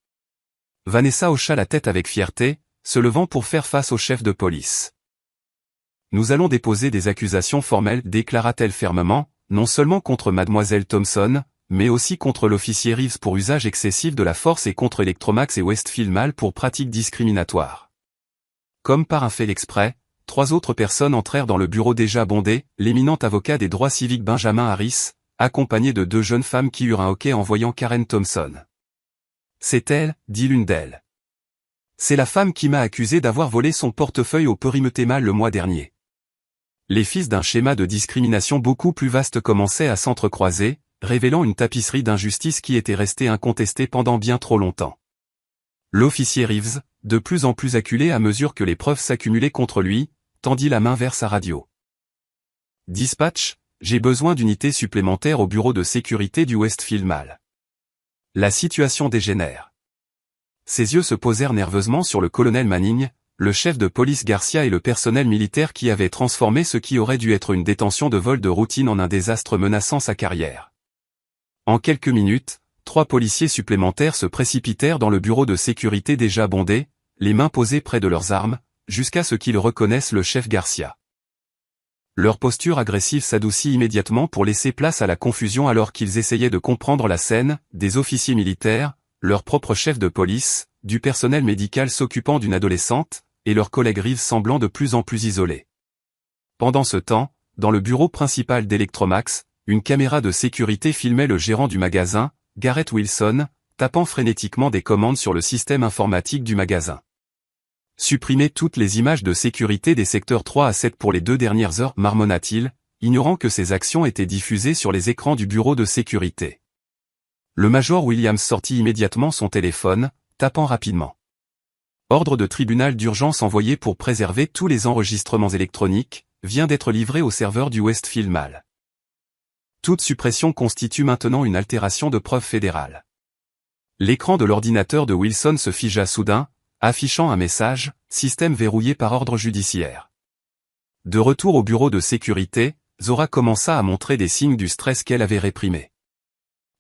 Speaker 1: Vanessa hocha la tête avec fierté, se levant pour faire face au chef de police. « Nous allons déposer des accusations formelles, déclara-t-elle fermement, non seulement contre mademoiselle Thompson, mais aussi contre l'officier Reeves pour usage excessif de la force et contre Electromax et Westfield Mall pour pratiques discriminatoires. Comme par un fait exprès, 3 autres personnes entrèrent dans le bureau déjà bondé, l'éminent avocat des droits civiques Benjamin Harris, accompagné de 2 jeunes femmes qui eurent un hoquet en voyant Karen Thompson. « C'est elle, dit l'une d'elles. C'est la femme qui m'a accusé d'avoir volé son portefeuille au Perimeter Mall le mois dernier. » Les fils d'un schéma de discrimination beaucoup plus vaste commençaient à s'entrecroiser, révélant une tapisserie d'injustice qui était restée incontestée pendant bien trop longtemps. L'officier Reeves, de plus en plus acculé à mesure que les preuves s'accumulaient contre lui, tendit la main vers sa radio. « Dispatch, j'ai besoin d'unités supplémentaires au bureau de sécurité du Westfield Mall. La situation dégénère. » Ses yeux se posèrent nerveusement sur le colonel Manning, le chef de police Garcia et le personnel militaire qui avait transformé ce qui aurait dû être une détention de vol de routine en un désastre menaçant sa carrière. En quelques minutes, 3 policiers supplémentaires se précipitèrent dans le bureau de sécurité déjà bondé, les mains posées près de leurs armes, jusqu'à ce qu'ils reconnaissent le chef Garcia. Leur posture agressive s'adoucit immédiatement pour laisser place à la confusion alors qu'ils essayaient de comprendre la scène, des officiers militaires, leur propre chef de police, du personnel médical s'occupant d'une adolescente, et leurs collègues Reeves semblant de plus en plus isolés. Pendant ce temps, dans le bureau principal d'Electromax, une caméra de sécurité filmait le gérant du magasin, Garrett Wilson, tapant frénétiquement des commandes sur le système informatique du magasin. Supprimez toutes les images de sécurité des secteurs 3 à 7 pour les 2 dernières heures, marmonna-t-il, ignorant que ces actions étaient diffusées sur les écrans du bureau de sécurité. Le major Williams sortit immédiatement son téléphone, tapant rapidement. Ordre de tribunal d'urgence envoyé pour préserver tous les enregistrements électroniques, vient d'être livré au serveur du Westfield Mall. Toute suppression constitue maintenant une altération de preuve fédérale. L'écran de l'ordinateur de Wilson se figea soudain, affichant un message, système verrouillé par ordre judiciaire. De retour au bureau de sécurité, Zora commença à montrer des signes du stress qu'elle avait réprimé.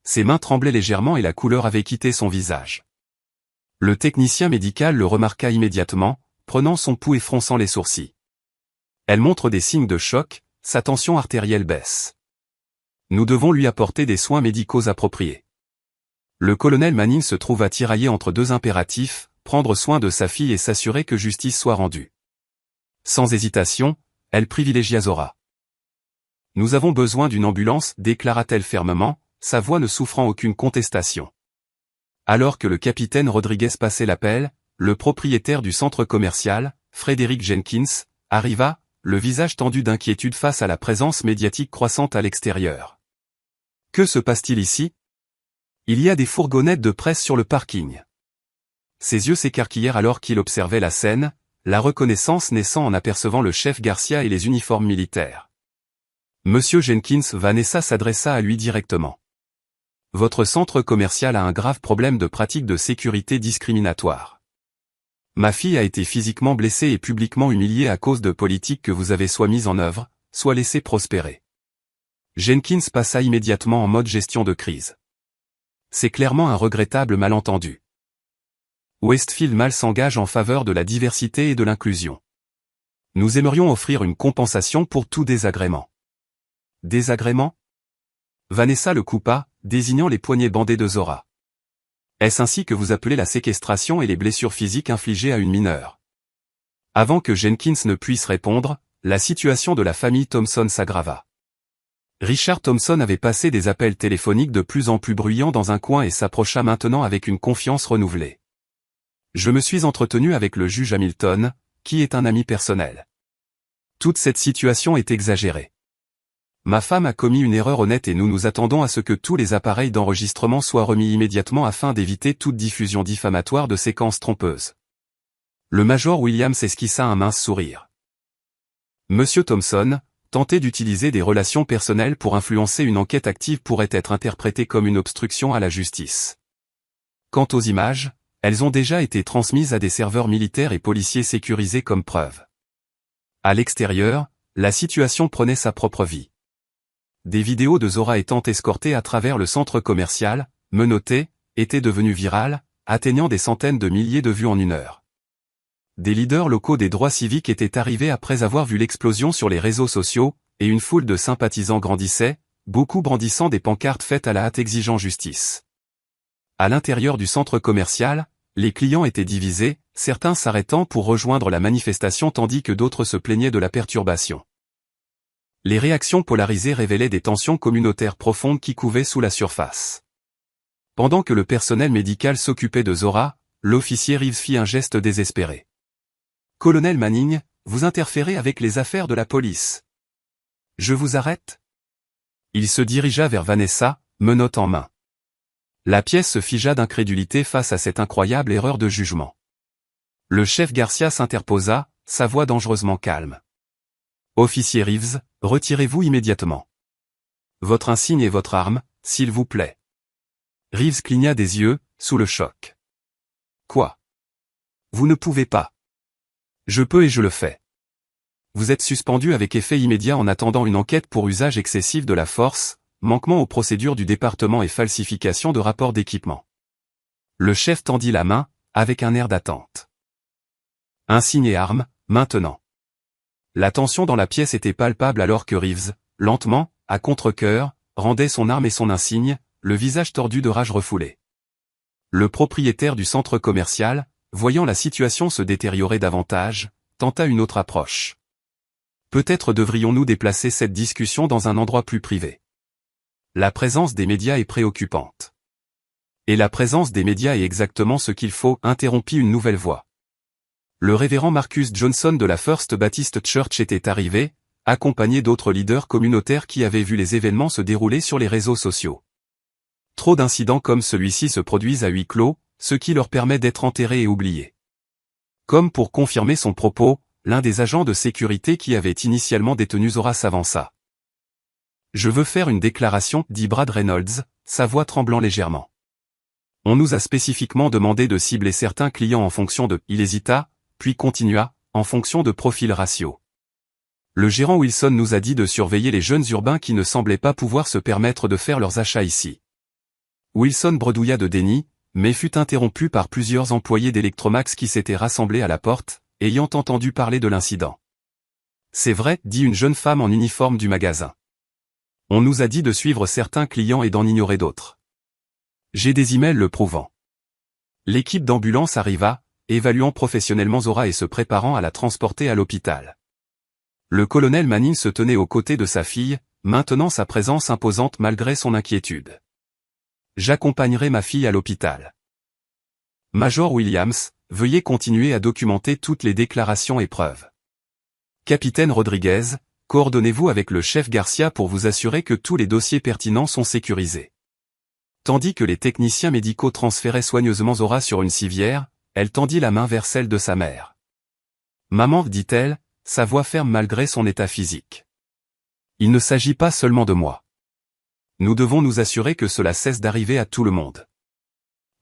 Speaker 1: Ses mains tremblaient légèrement et la couleur avait quitté son visage. Le technicien médical le remarqua immédiatement, prenant son pouls et fronçant les sourcils. Elle montre des signes de choc, sa tension artérielle baisse. Nous devons lui apporter des soins médicaux appropriés. Le colonel Manning se trouva tiraillé entre 2 impératifs, prendre soin de sa fille et s'assurer que justice soit rendue. Sans hésitation, elle privilégia Zora. Nous avons besoin d'une ambulance, déclara-t-elle fermement, sa voix ne souffrant aucune contestation. Alors que le capitaine Rodriguez passait l'appel, le propriétaire du centre commercial, Frederick Jenkins, arriva, le visage tendu d'inquiétude face à la présence médiatique croissante à l'extérieur. Que se passe-t-il ici? Il y a des fourgonnettes de presse sur le parking. Ses yeux s'écarquillèrent alors qu'il observait la scène, la reconnaissance naissant en apercevant le chef Garcia et les uniformes militaires. Monsieur Jenkins, Vanessa s'adressa à lui directement. Votre centre commercial a un grave problème de pratique de sécurité discriminatoire. Ma fille a été physiquement blessée et publiquement humiliée à cause de politiques que vous avez soit mises en œuvre, soit laissées prospérer. Jenkins passa immédiatement en mode gestion de crise. C'est clairement un regrettable malentendu. Westfield Mall s'engage en faveur de la diversité et de l'inclusion. Nous aimerions offrir une compensation pour tout désagrément. Désagrément? Vanessa le coupa, désignant les poignets bandés de Zora. Est-ce ainsi que vous appelez la séquestration et les blessures physiques infligées à une mineure? Avant que Jenkins ne puisse répondre, la situation de la famille Thompson s'aggrava. Richard Thompson avait passé des appels téléphoniques de plus en plus bruyants dans un coin et s'approcha maintenant avec une confiance renouvelée. Je me suis entretenu avec le juge Hamilton, qui est un ami personnel. Toute cette situation est exagérée. Ma femme a commis une erreur honnête et nous nous attendons à ce que tous les appareils d'enregistrement soient remis immédiatement afin d'éviter toute diffusion diffamatoire de séquences trompeuses. Le major Williams esquissa un mince sourire. Monsieur Thompson, tenter d'utiliser des relations personnelles pour influencer une enquête active pourrait être interprété comme une obstruction à la justice. Quant aux images, elles ont déjà été transmises à des serveurs militaires et policiers sécurisés comme preuve. À l'extérieur, la situation prenait sa propre vie. Des vidéos de Zora étant escortée à travers le centre commercial, menottée, étaient devenues virales, atteignant des centaines de milliers de vues en une heure. Des leaders locaux des droits civiques étaient arrivés après avoir vu l'explosion sur les réseaux sociaux, et une foule de sympathisants grandissait, beaucoup brandissant des pancartes faites à la hâte exigeant justice. À l'intérieur du centre commercial, les clients étaient divisés, certains s'arrêtant pour rejoindre la manifestation tandis que d'autres se plaignaient de la perturbation. Les réactions polarisées révélaient des tensions communautaires profondes qui couvaient sous la surface. Pendant que le personnel médical s'occupait de Zora, l'officier Reeves fit un geste désespéré. « Colonel Manning, vous interférez avec les affaires de la police. Je vous arrête ?» Il se dirigea vers Vanessa, menotte en main. La pièce se figea d'incrédulité face à cette incroyable erreur de jugement. Le chef Garcia s'interposa, sa voix dangereusement calme. « Officier Reeves, retirez-vous immédiatement. Votre insigne et votre arme, s'il vous plaît. » Reeves cligna des yeux, sous le choc. « Quoi? Vous ne pouvez pas. » « Je peux et je le fais. Vous êtes suspendu avec effet immédiat en attendant une enquête pour usage excessif de la force, manquement aux procédures du département et falsification de rapports d'équipement. » Le chef tendit la main, avec un air d'attente. Insigne et arme, maintenant. La tension dans la pièce était palpable alors que Reeves, lentement, à contre-cœur, rendait son arme et son insigne, le visage tordu de rage refoulé. Le propriétaire du centre commercial, voyant la situation se détériorer davantage, tenta une autre approche. Peut-être devrions-nous déplacer cette discussion dans un endroit plus privé. La présence des médias est préoccupante. Et la présence des médias est exactement ce qu'il faut, interrompit une nouvelle voix. Le révérend Marcus Johnson de la First Baptist Church était arrivé, accompagné d'autres leaders communautaires qui avaient vu les événements se dérouler sur les réseaux sociaux. Trop d'incidents comme celui-ci se produisent à huis clos, ce qui leur permet d'être enterrés et oubliés. Comme pour confirmer son propos, l'un des agents de sécurité qui avait initialement détenu Zora s'avança. « Je veux faire une déclaration, dit Brad Reynolds, sa voix tremblant légèrement. On nous a spécifiquement demandé de cibler certains clients en fonction de... » Il hésita, puis continua, en fonction de profils raciaux. Le gérant Wilson nous a dit de surveiller les jeunes urbains qui ne semblaient pas pouvoir se permettre de faire leurs achats ici. Wilson bredouilla de déni, mais fut interrompu par plusieurs employés d'Electromax qui s'étaient rassemblés à la porte, ayant entendu parler de l'incident. C'est vrai, dit une jeune femme en uniforme du magasin. On nous a dit de suivre certains clients et d'en ignorer d'autres. J'ai des emails le prouvant. L'équipe d'ambulance arriva, évaluant professionnellement Zora et se préparant à la transporter à l'hôpital. Le colonel Manning se tenait aux côtés de sa fille, maintenant sa présence imposante malgré son inquiétude. J'accompagnerai ma fille à l'hôpital. Major Williams, veuillez continuer à documenter toutes les déclarations et preuves. Capitaine Rodriguez, coordonnez-vous avec le chef Garcia pour vous assurer que tous les dossiers pertinents sont sécurisés. Tandis que les techniciens médicaux transféraient soigneusement Zora sur une civière, elle tendit la main vers celle de sa mère. Maman, dit-elle, sa voix ferme malgré son état physique. Il ne s'agit pas seulement de moi. Nous devons nous assurer que cela cesse d'arriver à tout le monde.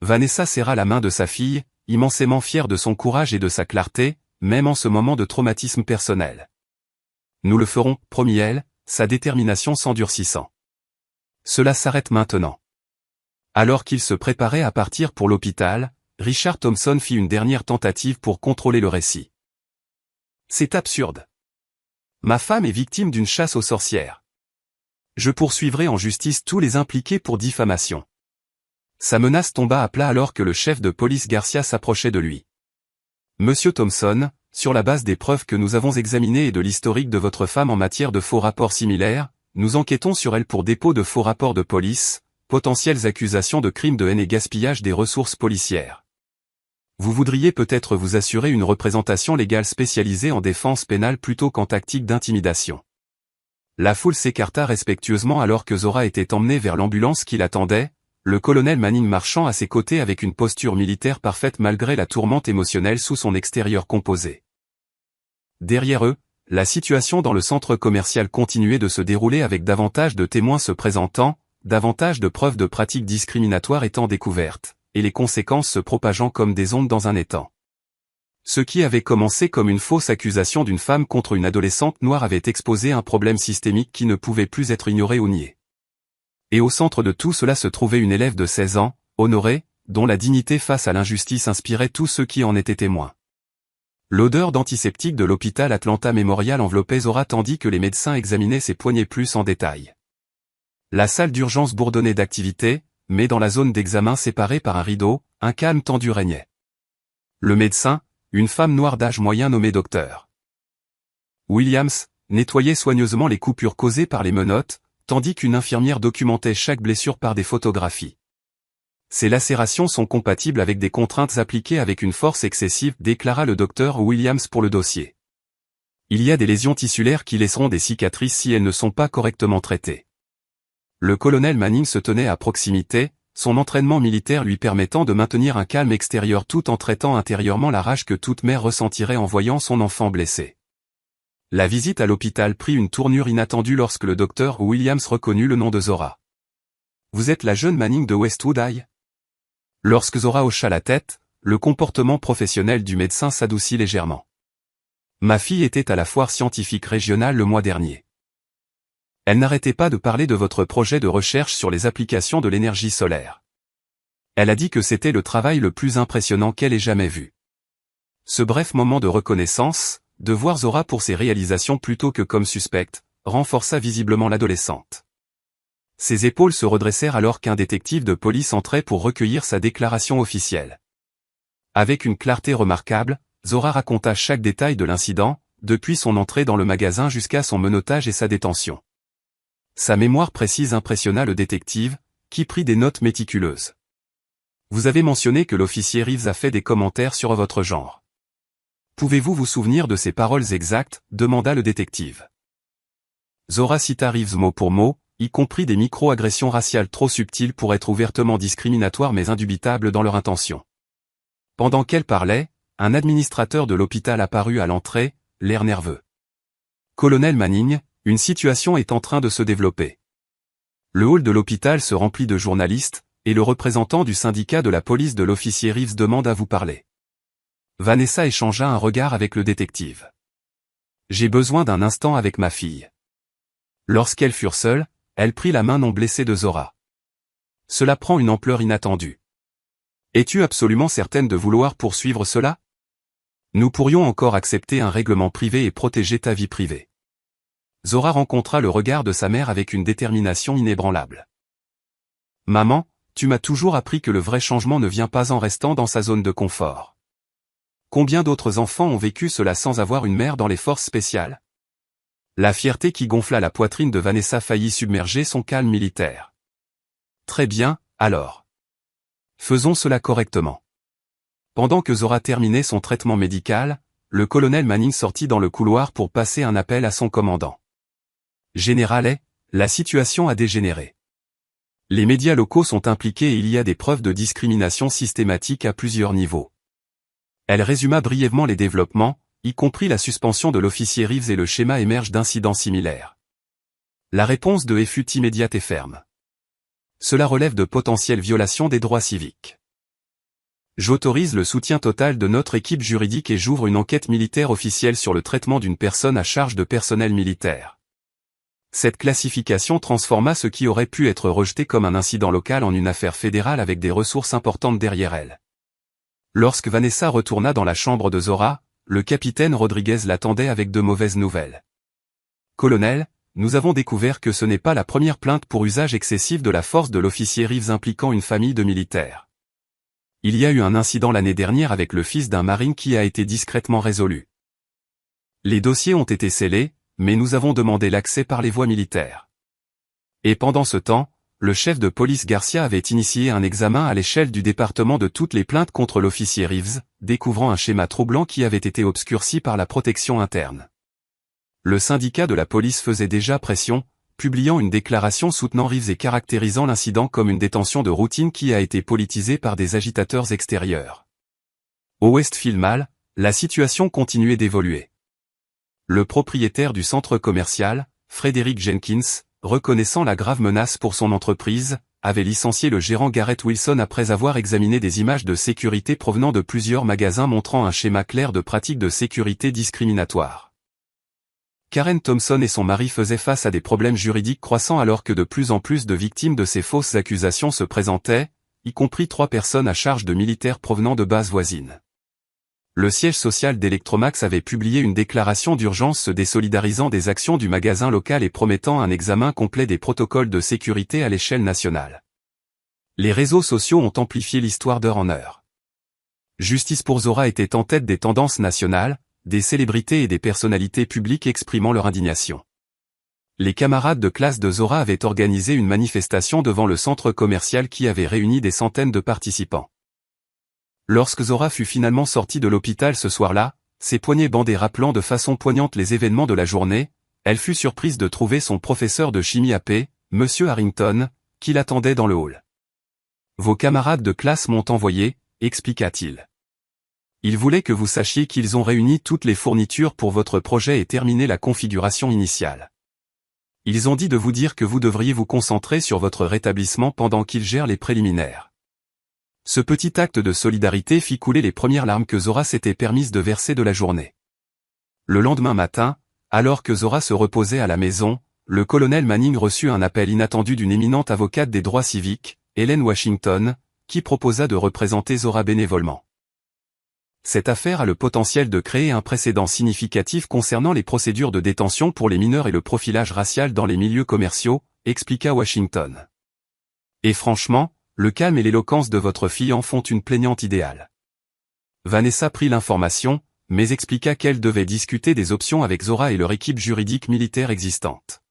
Speaker 1: Vanessa serra la main de sa fille, immensément fière de son courage et de sa clarté, même en ce moment de traumatisme personnel. Nous le ferons, promit-elle, sa détermination s'endurcissant. Cela s'arrête maintenant. Alors qu'il se préparait à partir pour l'hôpital, Richard Thompson fit une dernière tentative pour contrôler le récit. C'est absurde. Ma femme est victime d'une chasse aux sorcières. Je poursuivrai en justice tous les impliqués pour diffamation. Sa menace tomba à plat alors que le chef de police Garcia s'approchait de lui. Monsieur Thompson, sur la base des preuves que nous avons examinées et de l'historique de votre femme en matière de faux rapports similaires, nous enquêtons sur elle pour dépôt de faux rapports de police, potentielles accusations de crimes de haine et gaspillage des ressources policières. Vous voudriez peut-être vous assurer une représentation légale spécialisée en défense pénale plutôt qu'en tactique d'intimidation. La foule s'écarta respectueusement alors que Zora était emmenée vers l'ambulance qui l'attendait, le colonel Manning marchant à ses côtés avec une posture militaire parfaite malgré la tourmente émotionnelle sous son extérieur composé. Derrière eux, la situation dans le centre commercial continuait de se dérouler avec davantage de témoins se présentant, davantage de preuves de pratiques discriminatoires étant découvertes, et les conséquences se propageant comme des ondes dans un étang. Ce qui avait commencé comme une fausse accusation d'une femme contre une adolescente noire avait exposé un problème systémique qui ne pouvait plus être ignoré ou nié. Et au centre de tout cela se trouvait une élève de 16 ans, Honorée, dont la dignité face à l'injustice inspirait tous ceux qui en étaient témoins. L'odeur d'antiseptique de l'hôpital Atlanta Memorial enveloppait Zora tandis que les médecins examinaient ses poignets plus en détail. La salle d'urgence bourdonnait d'activité, mais dans la zone d'examen séparée par un rideau, un calme tendu régnait. Le médecin, une femme noire d'âge moyen nommée Dr. Williams, nettoyait soigneusement les coupures causées par les menottes, tandis qu'une infirmière documentait chaque blessure par des photographies. Ces lacérations sont compatibles avec des contraintes appliquées avec une force excessive, déclara le Dr Williams pour le dossier. Il y a des lésions tissulaires qui laisseront des cicatrices si elles ne sont pas correctement traitées. Le colonel Manning se tenait à proximité, son entraînement militaire lui permettant de maintenir un calme extérieur tout en traitant intérieurement la rage que toute mère ressentirait en voyant son enfant blessé. La visite à l'hôpital prit une tournure inattendue lorsque le docteur Williams reconnut le nom de Zora. « Vous êtes la jeune Manning de Westwood High ?» Lorsque Zora hocha la tête, le comportement professionnel du médecin s'adoucit légèrement. « Ma fille était à la foire scientifique régionale le mois dernier. Elle n'arrêtait pas de parler de votre projet de recherche sur les applications de l'énergie solaire. Elle a dit que c'était le travail le plus impressionnant qu'elle ait jamais vu. Ce bref moment de reconnaissance, de voir Zora pour ses réalisations plutôt que comme suspecte, renforça visiblement l'adolescente. Ses épaules se redressèrent alors qu'un détective de police entrait pour recueillir sa déclaration officielle. Avec une clarté remarquable, Zora raconta chaque détail de l'incident, depuis son entrée dans le magasin jusqu'à son menottage et sa détention. Sa mémoire précise impressionna le détective, qui prit des notes méticuleuses. « Vous avez mentionné que l'officier Reeves a fait des commentaires sur votre genre. Pouvez-vous vous souvenir de ces paroles exactes ?» demanda le détective. Zora cita Reeves mot pour mot, y compris des micro-agressions raciales trop subtiles pour être ouvertement discriminatoires mais indubitables dans leur intention. Pendant qu'elle parlait, un administrateur de l'hôpital apparut à l'entrée, l'air nerveux. « Colonel Manning, une situation est en train de se développer. » Le hall de l'hôpital se remplit de journalistes, et le représentant du syndicat de la police de l'officier Reeves demande à vous parler. Vanessa échangea un regard avec le détective. « J'ai besoin d'un instant avec ma fille. » Lorsqu'elles furent seules, elle prit la main non blessée de Zora. « Cela prend une ampleur inattendue. Es-tu absolument certaine de vouloir poursuivre cela? Nous pourrions encore accepter un règlement privé et protéger ta vie privée. » Zora rencontra le regard de sa mère avec une détermination inébranlable. « Maman, tu m'as toujours appris que le vrai changement ne vient pas en restant dans sa zone de confort. Combien d'autres enfants ont vécu cela sans avoir une mère dans les forces spéciales? » La fierté qui gonfla la poitrine de Vanessa faillit submerger son calme militaire. « Très bien, alors. Faisons cela correctement. » Pendant que Zora terminait son traitement médical, le colonel Manning sortit dans le couloir pour passer un appel à son commandant. « Général, la situation a dégénéré. Les médias locaux sont impliqués et il y a des preuves de discrimination systématique à plusieurs niveaux. » Elle résuma brièvement les développements, y compris la suspension de l'officier Reeves et le schéma émerge d'incidents similaires. La réponse de E fut immédiate et ferme. Cela relève de potentielles violations des droits civiques. J'autorise le soutien total de notre équipe juridique et j'ouvre une enquête militaire officielle sur le traitement d'une personne à charge de personnel militaire. Cette classification transforma ce qui aurait pu être rejeté comme un incident local en une affaire fédérale avec des ressources importantes derrière elle. Lorsque Vanessa retourna dans la chambre de Zora, le capitaine Rodriguez l'attendait avec de mauvaises nouvelles. « Colonel, nous avons découvert que ce n'est pas la première plainte pour usage excessif de la force de l'officier Reeves impliquant une famille de militaires. Il y a eu un incident l'année dernière avec le fils d'un marine qui a été discrètement résolu. Les dossiers ont été scellés, mais nous avons demandé l'accès par les voies militaires. Et pendant ce temps, le chef de police Garcia avait initié un examen à l'échelle du département de toutes les plaintes contre l'officier Reeves, découvrant un schéma troublant qui avait été obscurci par la protection interne. Le syndicat de la police faisait déjà pression, publiant une déclaration soutenant Reeves et caractérisant l'incident comme une détention de routine qui a été politisée par des agitateurs extérieurs. Au Westfield Mall, la situation continuait d'évoluer. Le propriétaire du centre commercial, Frederick Jenkins, reconnaissant la grave menace pour son entreprise, avait licencié le gérant Garrett Wilson après avoir examiné des images de sécurité provenant de plusieurs magasins montrant un schéma clair de pratiques de sécurité discriminatoires. Karen Thompson et son mari faisaient face à des problèmes juridiques croissants alors que de plus en plus de victimes de ces fausses accusations se présentaient, y compris 3 personnes à charge de militaires provenant de bases voisines. Le siège social d'Electromax avait publié une déclaration d'urgence se désolidarisant des actions du magasin local et promettant un examen complet des protocoles de sécurité à l'échelle nationale. Les réseaux sociaux ont amplifié l'histoire d'heure en heure. Justice pour Zora était en tête des tendances nationales, des célébrités et des personnalités publiques exprimant leur indignation. Les camarades de classe de Zora avaient organisé une manifestation devant le centre commercial qui avait réuni des centaines de participants. Lorsque Zora fut finalement sortie de l'hôpital ce soir-là, ses poignets bandés rappelant de façon poignante les événements de la journée, elle fut surprise de trouver son professeur de chimie AP, Monsieur Harrington, qui l'attendait dans le hall. « Vos camarades de classe m'ont envoyé », expliqua-t-il. « Ils voulaient que vous sachiez qu'ils ont réuni toutes les fournitures pour votre projet et terminé la configuration initiale. Ils ont dit de vous dire que vous devriez vous concentrer sur votre rétablissement pendant qu'ils gèrent les préliminaires. » Ce petit acte de solidarité fit couler les premières larmes que Zora s'était permise de verser de la journée. Le lendemain matin, alors que Zora se reposait à la maison, le colonel Manning reçut un appel inattendu d'une éminente avocate des droits civiques, Helen Washington, qui proposa de représenter Zora bénévolement. cette affaire a le potentiel de créer un précédent significatif concernant les procédures de détention pour les mineurs et le profilage racial dans les milieux commerciaux, expliqua Washington. Et franchement, le calme et l'éloquence de votre fille en font une plaignante idéale. Vanessa prit l'information, mais expliqua qu'elle devait discuter des options avec Zora et leur équipe juridique militaire existante.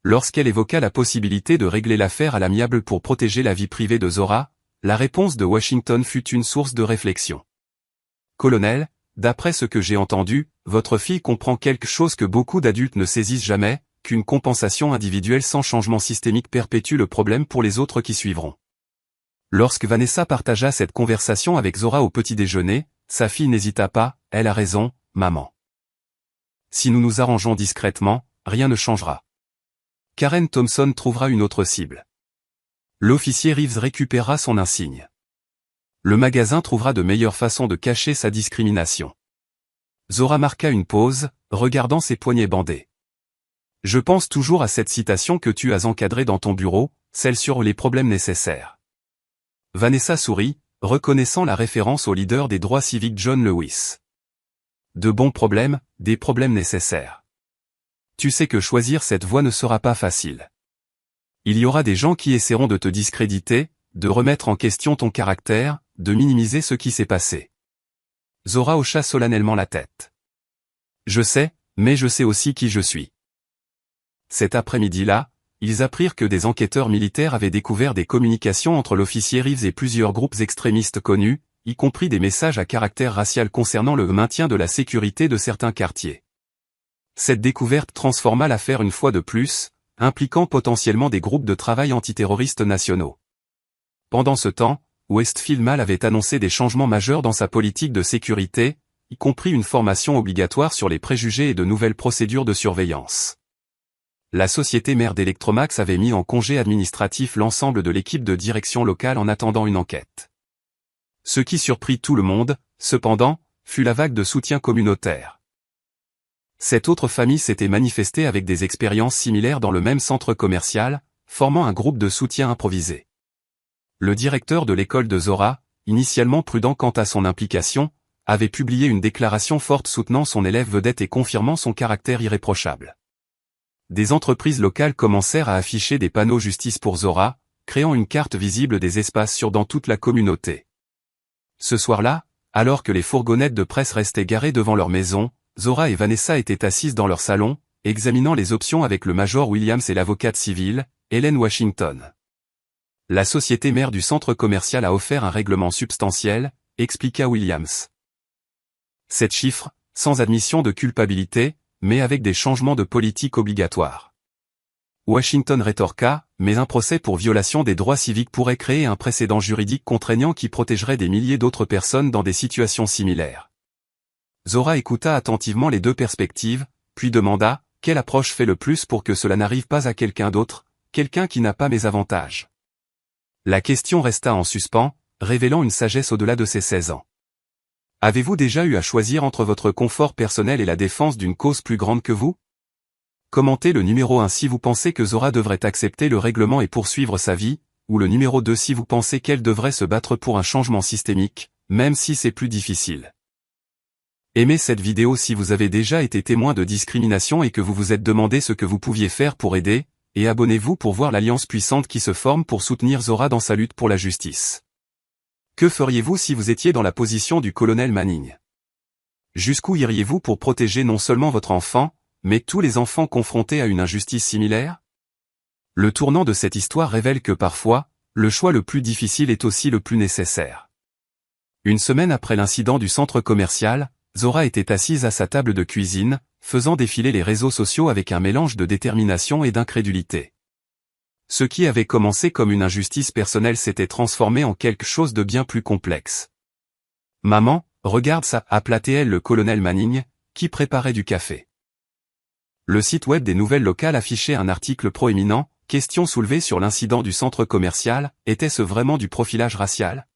Speaker 1: Lorsqu'elle évoqua la possibilité de régler l'affaire à l'amiable pour protéger la vie privée de Zora, la réponse de Washington fut une source de réflexion. Colonel, d'après ce que j'ai entendu, votre fille comprend quelque chose que beaucoup d'adultes ne saisissent jamais, qu'une compensation individuelle sans changement systémique perpétue le problème pour les autres qui suivront. Lorsque Vanessa partagea cette conversation avec Zora au petit déjeuner, sa fille n'hésita pas, elle a raison, maman. Si nous nous arrangeons discrètement, rien ne changera. Karen Thompson trouvera une autre cible. L'officier Reeves récupérera son insigne. Le magasin trouvera de meilleures façons de cacher sa discrimination. Zora marqua une pause, regardant ses poignets bandés. Je pense toujours à cette citation que tu as encadrée dans ton bureau, celle sur les problèmes nécessaires. Vanessa sourit, reconnaissant la référence au leader des droits civiques John Lewis. De bons problèmes, des problèmes nécessaires. Tu sais que choisir cette voie ne sera pas facile. Il y aura des gens qui essaieront de te discréditer, de remettre en question ton caractère, de minimiser ce qui s'est passé. Zora hocha solennellement la tête. Je sais, mais je sais aussi qui je suis. Cet après-midi-là, ils apprirent que des enquêteurs militaires avaient découvert des communications entre l'officier Reeves et plusieurs groupes extrémistes connus, y compris des messages à caractère racial concernant le maintien de la sécurité de certains quartiers. Cette découverte transforma l'affaire une fois de plus, impliquant potentiellement des groupes de travail antiterroristes nationaux. Pendant ce temps, Westfield Mall avait annoncé des changements majeurs dans sa politique de sécurité, y compris une formation obligatoire sur les préjugés et de nouvelles procédures de surveillance. La société mère d'Electromax avait mis en congé administratif l'ensemble de l'équipe de direction locale en attendant une enquête. Ce qui surprit tout le monde, cependant, fut la vague de soutien communautaire. Cette autre famille s'était manifestée avec des expériences similaires dans le même centre commercial, formant un groupe de soutien improvisé. Le directeur de l'école de Zora, initialement prudent quant à son implication, avait publié une déclaration forte soutenant son élève vedette et confirmant son caractère irréprochable. Des entreprises locales commencèrent à afficher des panneaux justice pour Zora, créant une carte visible des espaces sûrs dans toute la communauté. Ce soir-là, alors que les fourgonnettes de presse restaient garées devant leur maison, Zora et Vanessa étaient assises dans leur salon, examinant les options avec le major Williams et l'avocate civile, Helen Washington. La société mère du centre commercial a offert un règlement substantiel, expliqua Williams. 7 chiffres, sans admission de culpabilité, mais avec des changements de politique obligatoires. Washington rétorqua, mais un procès pour violation des droits civiques pourrait créer un précédent juridique contraignant qui protégerait des milliers d'autres personnes dans des situations similaires. Zora écouta attentivement les deux perspectives, puis demanda, quelle approche fait le plus pour que cela n'arrive pas à quelqu'un d'autre, quelqu'un qui n'a pas mes avantages? La question resta en suspens, révélant une sagesse au-delà de ses 16 ans. Avez-vous déjà eu à choisir entre votre confort personnel et la défense d'une cause plus grande que vous? Commentez le numéro 1 si vous pensez que Zora devrait accepter le règlement et poursuivre sa vie, ou le numéro 2 si vous pensez qu'elle devrait se battre pour un changement systémique, même si c'est plus difficile. Aimez cette vidéo si vous avez déjà été témoin de discrimination et que vous vous êtes demandé ce que vous pouviez faire pour aider, et abonnez-vous pour voir l'alliance puissante qui se forme pour soutenir Zora dans sa lutte pour la justice. Que feriez-vous si vous étiez dans la position du colonel Manning? Jusqu'où iriez-vous pour protéger non seulement votre enfant, mais tous les enfants confrontés à une injustice similaire? Le tournant de cette histoire révèle que parfois, le choix le plus difficile est aussi le plus nécessaire. Une semaine après l'incident du centre commercial, Zora était assise à sa table de cuisine, faisant défiler les réseaux sociaux avec un mélange de détermination et d'incrédulité. Ce qui avait commencé comme une injustice personnelle s'était transformé en quelque chose de bien plus complexe. « Maman, regarde ça » appelait-elle le colonel Manning, qui préparait du café. Le site web des nouvelles locales affichait un article proéminent, question soulevée sur l'incident du centre commercial, était-ce vraiment du profilage racial?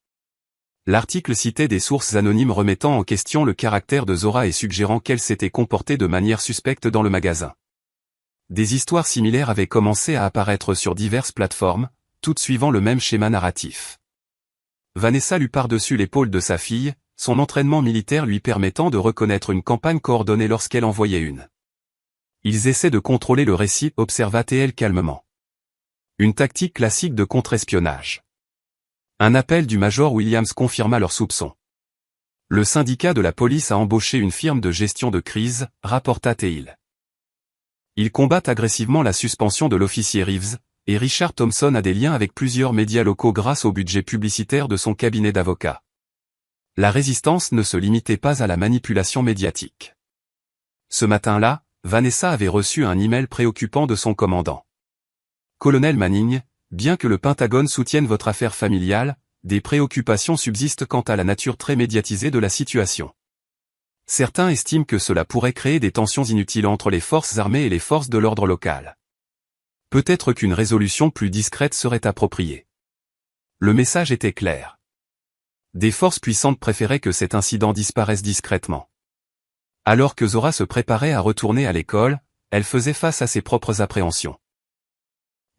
Speaker 1: L'article citait des sources anonymes remettant en question le caractère de Zora et suggérant qu'elle s'était comportée de manière suspecte dans le magasin. Des histoires similaires avaient commencé à apparaître sur diverses plateformes, toutes suivant le même schéma narratif. Vanessa lut par-dessus l'épaule de sa fille, son entraînement militaire lui permettant de reconnaître une campagne coordonnée lorsqu'elle en voyait une. Ils essaient de contrôler le récit, observa-t-elle calmement. Une tactique classique de contre-espionnage. Un appel du major Williams confirma leurs soupçons. Le syndicat de la police a embauché une firme de gestion de crise, rapporta Teil. Ils combattent agressivement la suspension de l'officier Reeves, et Richard Thompson a des liens avec plusieurs médias locaux grâce au budget publicitaire de son cabinet d'avocats. La résistance ne se limitait pas à la manipulation médiatique. Ce matin-là, Vanessa avait reçu un email préoccupant de son commandant. Colonel Manning, bien que le Pentagone soutienne votre affaire familiale, des préoccupations subsistent quant à la nature très médiatisée de la situation. Certains estiment que cela pourrait créer des tensions inutiles entre les forces armées et les forces de l'ordre local. Peut-être qu'une résolution plus discrète serait appropriée. Le message était clair. Des forces puissantes préféraient que cet incident disparaisse discrètement. Alors que Zora se préparait à retourner à l'école, elle faisait face à ses propres appréhensions.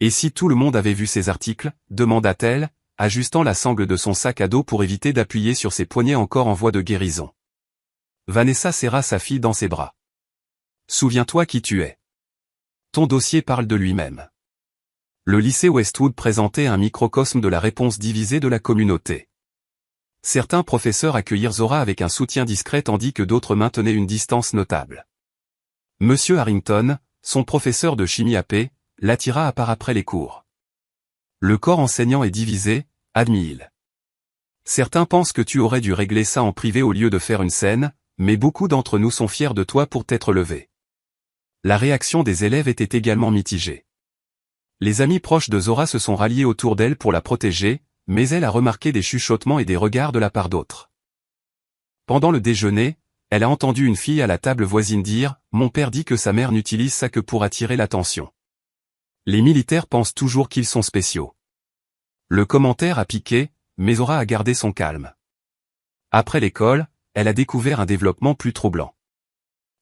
Speaker 1: Et si tout le monde avait vu ces articles, demanda-t-elle, ajustant la sangle de son sac à dos pour éviter d'appuyer sur ses poignets encore en voie de guérison. Vanessa serra sa fille dans ses bras. Souviens-toi qui tu es. Ton dossier parle de lui-même. Le lycée Westwood présentait un microcosme de la réponse divisée de la communauté. Certains professeurs accueillirent Zora avec un soutien discret tandis que d'autres maintenaient une distance notable. Monsieur Harrington, son professeur de chimie AP, l'attira à part après les cours. Le corps enseignant est divisé, admit-il. Certains pensent que tu aurais dû régler ça en privé au lieu de faire une scène, mais beaucoup d'entre nous sont fiers de toi pour t'être levé. La réaction des élèves était également mitigée. Les amis proches de Zora se sont ralliés autour d'elle pour la protéger, mais elle a remarqué des chuchotements et des regards de la part d'autres. Pendant le déjeuner, elle a entendu une fille à la table voisine dire « Mon père dit que sa mère n'utilise ça que pour attirer l'attention. Les militaires pensent toujours qu'ils sont spéciaux. » Le commentaire a piqué, mais Zora a gardé son calme. Après l'école, elle a découvert un développement plus troublant.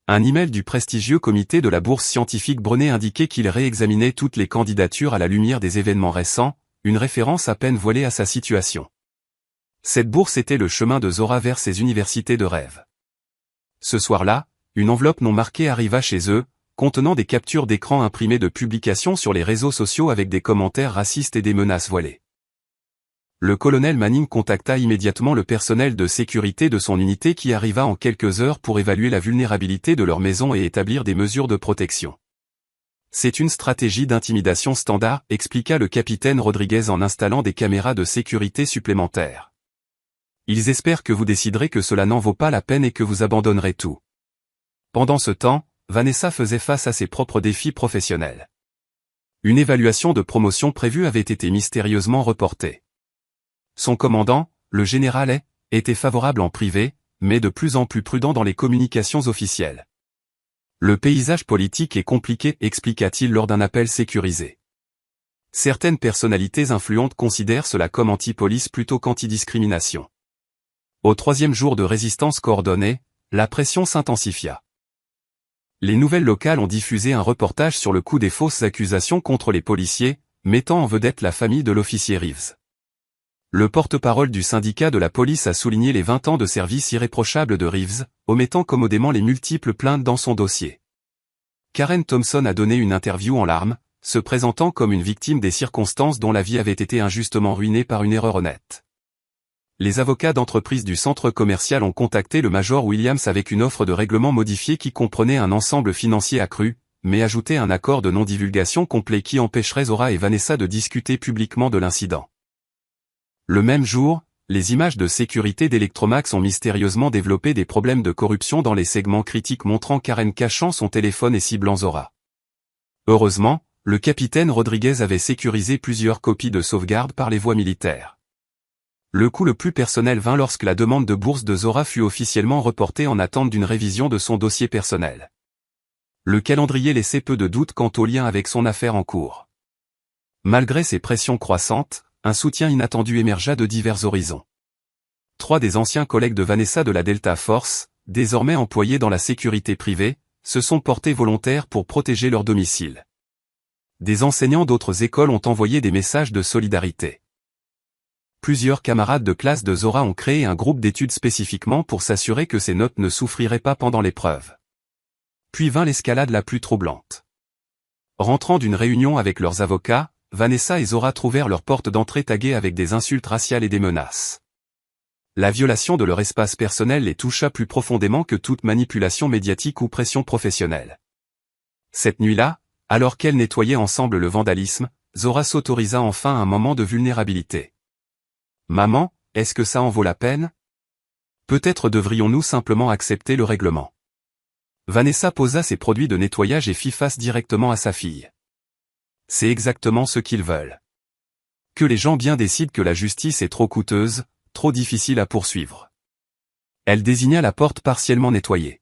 Speaker 1: Un email du prestigieux comité de la bourse scientifique Brené indiquait qu'il réexaminait toutes les candidatures à la lumière des événements récents, une référence à peine voilée à sa situation. Cette bourse était le chemin de Zora vers ses universités de rêve. Ce soir-là, une enveloppe non marquée arriva chez eux, contenant des captures d'écran imprimées de publications sur les réseaux sociaux avec des commentaires racistes et des menaces voilées. Le colonel Manning contacta immédiatement le personnel de sécurité de son unité qui arriva en quelques heures pour évaluer la vulnérabilité de leur maison et établir des mesures de protection. C'est une stratégie d'intimidation standard, expliqua le capitaine Rodriguez en installant des caméras de sécurité supplémentaires. Ils espèrent que vous déciderez que cela n'en vaut pas la peine et que vous abandonnerez tout. Pendant ce temps, Vanessa faisait face à ses propres défis professionnels. Une évaluation de promotion prévue avait été mystérieusement reportée. Son commandant, le général Hay, était favorable en privé, mais de plus en plus prudent dans les communications officielles. Le paysage politique est compliqué, expliqua-t-il lors d'un appel sécurisé. Certaines personnalités influentes considèrent cela comme anti-police plutôt qu'anti-discrimination. Au troisième jour de résistance coordonnée, la pression s'intensifia. Les nouvelles locales ont diffusé un reportage sur le coup des fausses accusations contre les policiers, mettant en vedette la famille de l'officier Reeves. Le porte-parole du syndicat de la police a souligné les 20 ans de service irréprochable de Reeves, omettant commodément les multiples plaintes dans son dossier. Karen Thompson a donné une interview en larmes, se présentant comme une victime des circonstances dont la vie avait été injustement ruinée par une erreur honnête. Les avocats d'entreprise du centre commercial ont contacté le major Williams avec une offre de règlement modifiée qui comprenait un ensemble financier accru, mais ajoutait un accord de non-divulgation complet qui empêcherait Zora et Vanessa de discuter publiquement de l'incident. Le même jour, les images de sécurité d'Electromax ont mystérieusement développé des problèmes de corruption dans les segments critiques montrant Karen cachant son téléphone et ciblant Zora. Heureusement, le capitaine Rodriguez avait sécurisé plusieurs copies de sauvegarde par les voies militaires. Le coup le plus personnel vint lorsque la demande de bourse de Zora fut officiellement reportée en attente d'une révision de son dossier personnel. Le calendrier laissait peu de doute quant au lien avec son affaire en cours. Malgré ces pressions croissantes, un soutien inattendu émergea de divers horizons. 3 des anciens collègues de Vanessa de la Delta Force, désormais employés dans la sécurité privée, se sont portés volontaires pour protéger leur domicile. Des enseignants d'autres écoles ont envoyé des messages de solidarité. plusieurs camarades de classe de Zora ont créé un groupe d'études spécifiquement pour s'assurer que ses notes ne souffriraient pas pendant l'épreuve. Puis vint l'escalade la plus troublante. Rentrant d'une réunion avec leurs avocats, Vanessa et Zora trouvèrent leur porte d'entrée taguée avec des insultes raciales et des menaces. La violation de leur espace personnel les toucha plus profondément que toute manipulation médiatique ou pression professionnelle. Cette nuit-là, alors qu'elles nettoyaient ensemble le vandalisme, Zora s'autorisa enfin un moment de vulnérabilité. « Maman, est-ce que ça en vaut la peine ? Peut-être devrions-nous simplement accepter le règlement. » Vanessa posa ses produits de nettoyage et fit face directement à sa fille. C'est exactement ce qu'ils veulent. Que les gens bien décident que la justice est trop coûteuse, trop difficile à poursuivre. Elle désigna la porte partiellement nettoyée.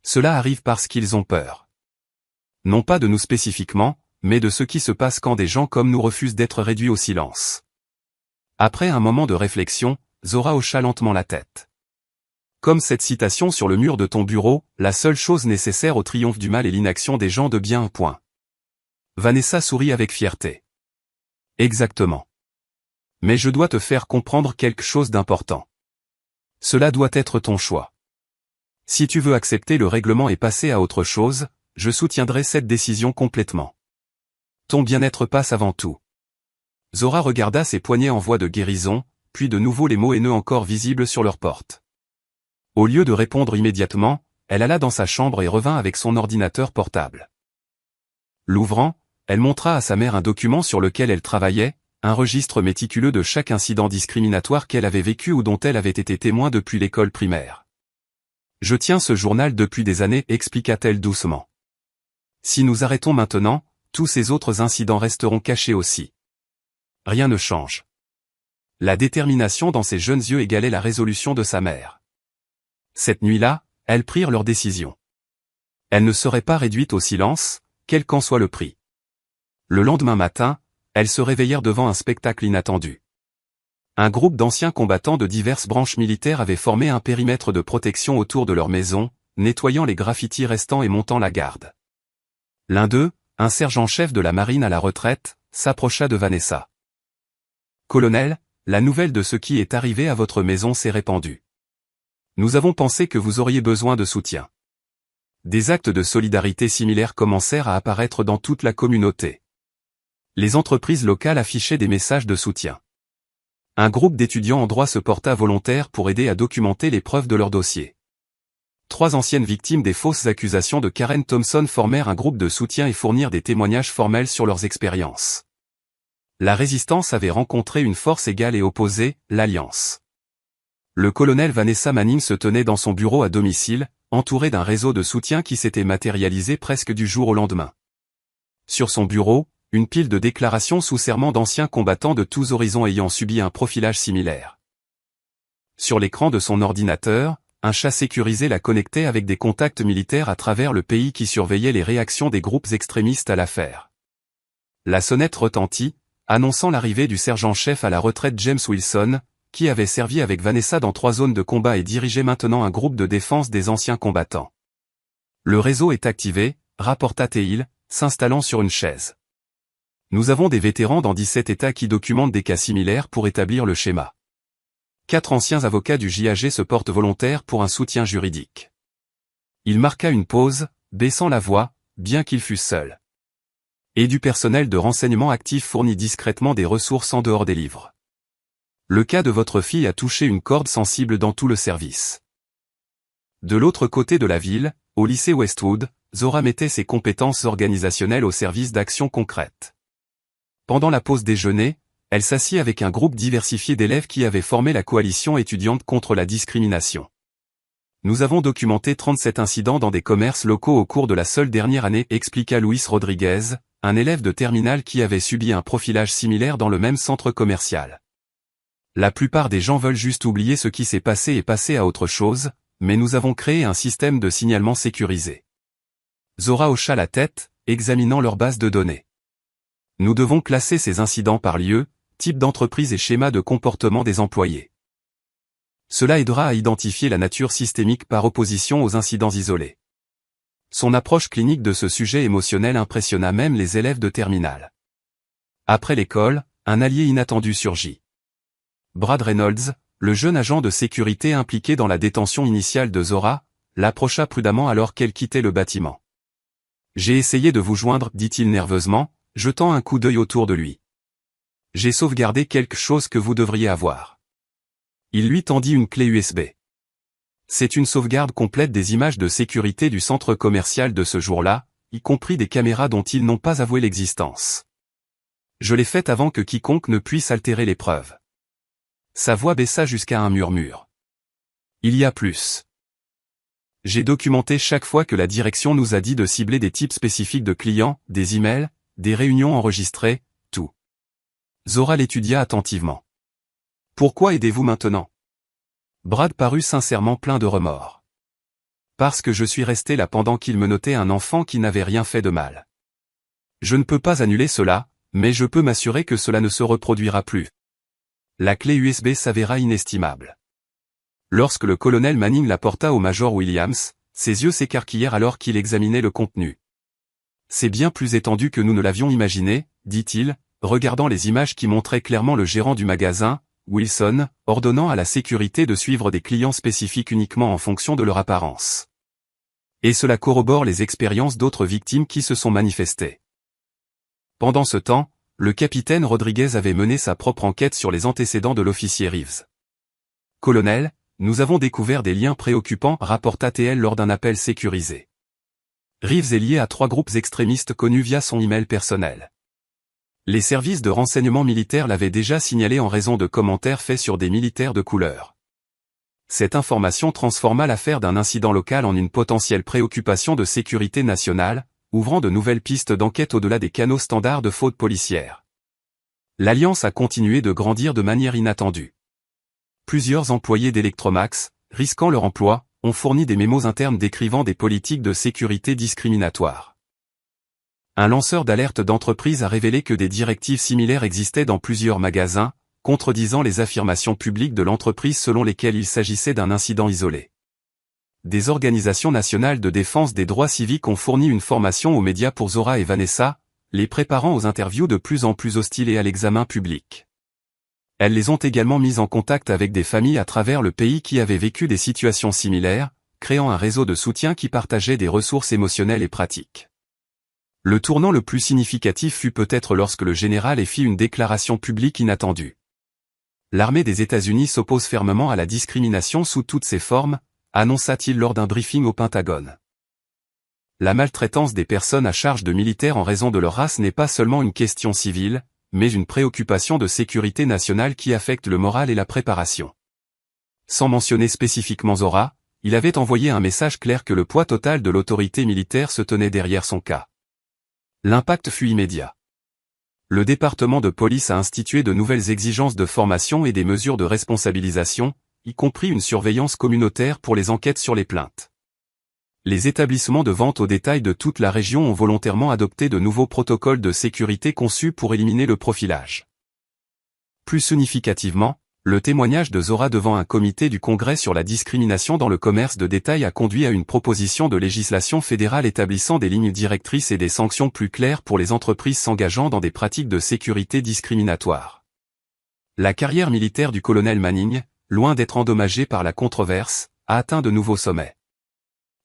Speaker 1: Cela arrive parce qu'ils ont peur. Non pas de nous spécifiquement, mais de ce qui se passe quand des gens comme nous refusent d'être réduits au silence. Après un moment de réflexion, Zora hocha lentement la tête. Comme cette citation sur le mur de ton bureau, la seule chose nécessaire au triomphe du mal est l'inaction des gens de bien. Point. Vanessa sourit avec fierté. Exactement. Mais je dois te faire comprendre quelque chose d'important. Cela doit être ton choix. Si tu veux accepter le règlement et passer à autre chose, je soutiendrai cette décision complètement. Ton bien-être passe avant tout. Zora regarda ses poignets en voie de guérison, puis de nouveau les mots haineux encore visibles sur leur porte. Au lieu de répondre immédiatement, elle alla dans sa chambre et revint avec son ordinateur portable. L'ouvrant, elle montra à sa mère un document sur lequel elle travaillait, un registre méticuleux de chaque incident discriminatoire qu'elle avait vécu ou dont elle avait été témoin depuis l'école primaire. « Je tiens ce journal depuis des années, expliqua-t-elle doucement. Si nous arrêtons maintenant, tous ces autres incidents resteront cachés aussi. Rien ne change. » La détermination dans ses jeunes yeux égalait la résolution de sa mère. Cette nuit-là, elles prirent leur décision. Elle ne serait pas réduite au silence, quel qu'en soit le prix. Le lendemain matin, elles se réveillèrent devant un spectacle inattendu. Un groupe d'anciens combattants de diverses branches militaires avait formé un périmètre de protection autour de leur maison, nettoyant les graffitis restants et montant la garde. L'un d'eux, un sergent-chef de la marine à la retraite, s'approcha de Vanessa. « Colonel, la nouvelle de ce qui est arrivé à votre maison s'est répandue. Nous avons pensé que vous auriez besoin de soutien. » Des actes de solidarité similaires commencèrent à apparaître dans toute la communauté. Les entreprises locales affichaient des messages de soutien. Un groupe d'étudiants en droit se porta volontaire pour aider à documenter les preuves de leur dossier. 3 anciennes victimes des fausses accusations de Karen Thompson formèrent un groupe de soutien et fournirent des témoignages formels sur leurs expériences. La résistance avait rencontré une force égale et opposée, l'Alliance. Le colonel Vanessa Manning se tenait dans son bureau à domicile, entouré d'un réseau de soutien qui s'était matérialisé presque du jour au lendemain. Sur son bureau, une pile de déclarations sous serment d'anciens combattants de tous horizons ayant subi un profilage similaire. Sur l'écran de son ordinateur, un chat sécurisé la connectait avec des contacts militaires à travers le pays qui surveillaient les réactions des groupes extrémistes à l'affaire. La sonnette retentit, annonçant l'arrivée du sergent-chef à la retraite James Wilson, qui avait servi avec Vanessa dans 3 zones de combat et dirigeait maintenant un groupe de défense des anciens combattants. Le réseau est activé, rapporta Teil, s'installant sur une chaise. Nous avons des vétérans dans 17 États qui documentent des cas similaires pour établir le schéma. 4 anciens avocats du JAG se portent volontaires pour un soutien juridique. Il marqua une pause, baissant la voix, bien qu'il fût seul. Et du personnel de renseignement actif fournit discrètement des ressources en dehors des livres. Le cas de votre fille a touché une corde sensible dans tout le service. De l'autre côté de la ville, au lycée Westwood, Zora mettait ses compétences organisationnelles au service d'actions concrètes. Pendant la pause déjeuner, elle s'assit avec un groupe diversifié d'élèves qui avaient formé la coalition étudiante contre la discrimination. Nous avons documenté 37 incidents dans des commerces locaux au cours de la seule dernière année, expliqua Luis Rodriguez, un élève de terminale qui avait subi un profilage similaire dans le même centre commercial. La plupart des gens veulent juste oublier ce qui s'est passé et passer à autre chose, mais nous avons créé un système de signalement sécurisé. Zora hocha la tête, examinant leur base de données. Nous devons classer ces incidents par lieu, type d'entreprise et schéma de comportement des employés. Cela aidera à identifier la nature systémique par opposition aux incidents isolés. Son approche clinique de ce sujet émotionnel impressionna même les élèves de terminale. Après l'école, un allié inattendu surgit. Brad Reynolds, le jeune agent de sécurité impliqué dans la détention initiale de Zora, l'approcha prudemment alors qu'elle quittait le bâtiment. « J'ai essayé de vous joindre, dit-il nerveusement, jetant un coup d'œil autour de lui. J'ai sauvegardé quelque chose que vous devriez avoir. » Il lui tendit une clé USB. C'est une sauvegarde complète des images de sécurité du centre commercial de ce jour-là, y compris des caméras dont ils n'ont pas avoué l'existence. Je l'ai faite avant que quiconque ne puisse altérer les preuves. Sa voix baissa jusqu'à un murmure. Il y a plus. J'ai documenté chaque fois que la direction nous a dit de cibler des types spécifiques de clients, des emails, des réunions enregistrées, tout. Zora l'étudia attentivement. Pourquoi aidez-vous maintenant? Brad parut sincèrement plein de remords. Parce que je suis resté là pendant qu'il menottait un enfant qui n'avait rien fait de mal. Je ne peux pas annuler cela, mais je peux m'assurer que cela ne se reproduira plus. La clé USB s'avéra inestimable. Lorsque le colonel Manning la porta au major Williams, ses yeux s'écarquillèrent alors qu'il examinait le contenu. C'est bien plus étendu que nous ne l'avions imaginé, dit-il, regardant les images qui montraient clairement le gérant du magasin, Wilson, ordonnant à la sécurité de suivre des clients spécifiques uniquement en fonction de leur apparence. Et cela corrobore les expériences d'autres victimes qui se sont manifestées. Pendant ce temps, le capitaine Rodriguez avait mené sa propre enquête sur les antécédents de l'officier Reeves. « Colonel, nous avons découvert des liens préoccupants, rapporta-t-il lors d'un appel sécurisé. Reeves est lié à 3 groupes extrémistes connus via son email personnel. Les services de renseignement militaires l'avaient déjà signalé en raison de commentaires faits sur des militaires de couleur. Cette information transforma l'affaire d'un incident local en une potentielle préoccupation de sécurité nationale, ouvrant de nouvelles pistes d'enquête au-delà des canaux standards de faute policière. L'Alliance a continué de grandir de manière inattendue. Plusieurs employés d'Electromax, risquant leur emploi, ont fourni des mémos internes décrivant des politiques de sécurité discriminatoires. Un lanceur d'alerte d'entreprise a révélé que des directives similaires existaient dans plusieurs magasins, contredisant les affirmations publiques de l'entreprise selon lesquelles il s'agissait d'un incident isolé. Des organisations nationales de défense des droits civiques ont fourni une formation aux médias pour Zora et Vanessa, les préparant aux interviews de plus en plus hostiles et à l'examen public. Elles les ont également mises en contact avec des familles à travers le pays qui avaient vécu des situations similaires, créant un réseau de soutien qui partageait des ressources émotionnelles et pratiques. Le tournant le plus significatif fut peut-être lorsque le général fit une déclaration publique inattendue. L'armée des États-Unis s'oppose fermement à la discrimination sous toutes ses formes, annonça-t-il lors d'un briefing au Pentagone. La maltraitance des personnes à charge de militaires en raison de leur race n'est pas seulement une question civile, mais une préoccupation de sécurité nationale qui affecte le moral et la préparation. Sans mentionner spécifiquement Zora, il avait envoyé un message clair que le poids total de l'autorité militaire se tenait derrière son cas. L'impact fut immédiat. Le département de police a institué de nouvelles exigences de formation et des mesures de responsabilisation, y compris une surveillance communautaire pour les enquêtes sur les plaintes. Les établissements de vente au détail de toute la région ont volontairement adopté de nouveaux protocoles de sécurité conçus pour éliminer le profilage. Plus significativement, le témoignage de Zora devant un comité du Congrès sur la discrimination dans le commerce de détail a conduit à une proposition de législation fédérale établissant des lignes directrices et des sanctions plus claires pour les entreprises s'engageant dans des pratiques de sécurité discriminatoires. La carrière militaire du colonel Manning, loin d'être endommagée par la controverse, a atteint de nouveaux sommets.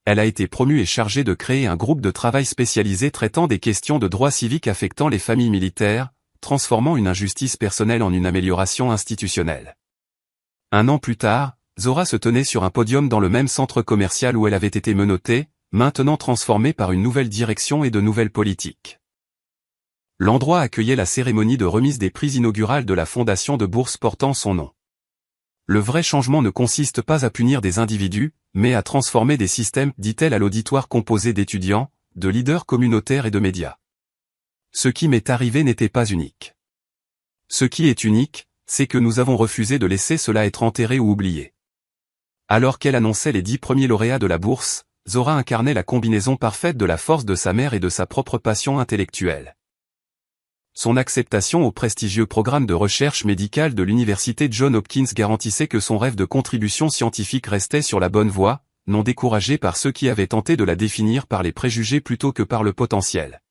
Speaker 1: Elle a été promue et chargée de créer un groupe de travail spécialisé traitant des questions de droits civiques affectant les familles militaires, transformant une injustice personnelle en une amélioration institutionnelle. Un an plus tard, Zora se tenait sur un podium dans le même centre commercial où elle avait été menottée, maintenant transformé par une nouvelle direction et de nouvelles politiques. L'endroit accueillait la cérémonie de remise des prix inaugurales de la fondation de bourse portant son nom. Le vrai changement ne consiste pas à punir des individus, mais à transformer des systèmes, dit-elle à l'auditoire composé d'étudiants, de leaders communautaires et de médias. Ce qui m'est arrivé n'était pas unique. Ce qui est unique, c'est que nous avons refusé de laisser cela être enterré ou oublié. Alors qu'elle annonçait les 10 premiers lauréats de la bourse, Zora incarnait la combinaison parfaite de la force de sa mère et de sa propre passion intellectuelle. Son acceptation au prestigieux programme de recherche médicale de l'université Johns Hopkins garantissait que son rêve de contribution scientifique restait sur la bonne voie, non découragé par ceux qui avaient tenté de la définir par les préjugés plutôt que par le potentiel.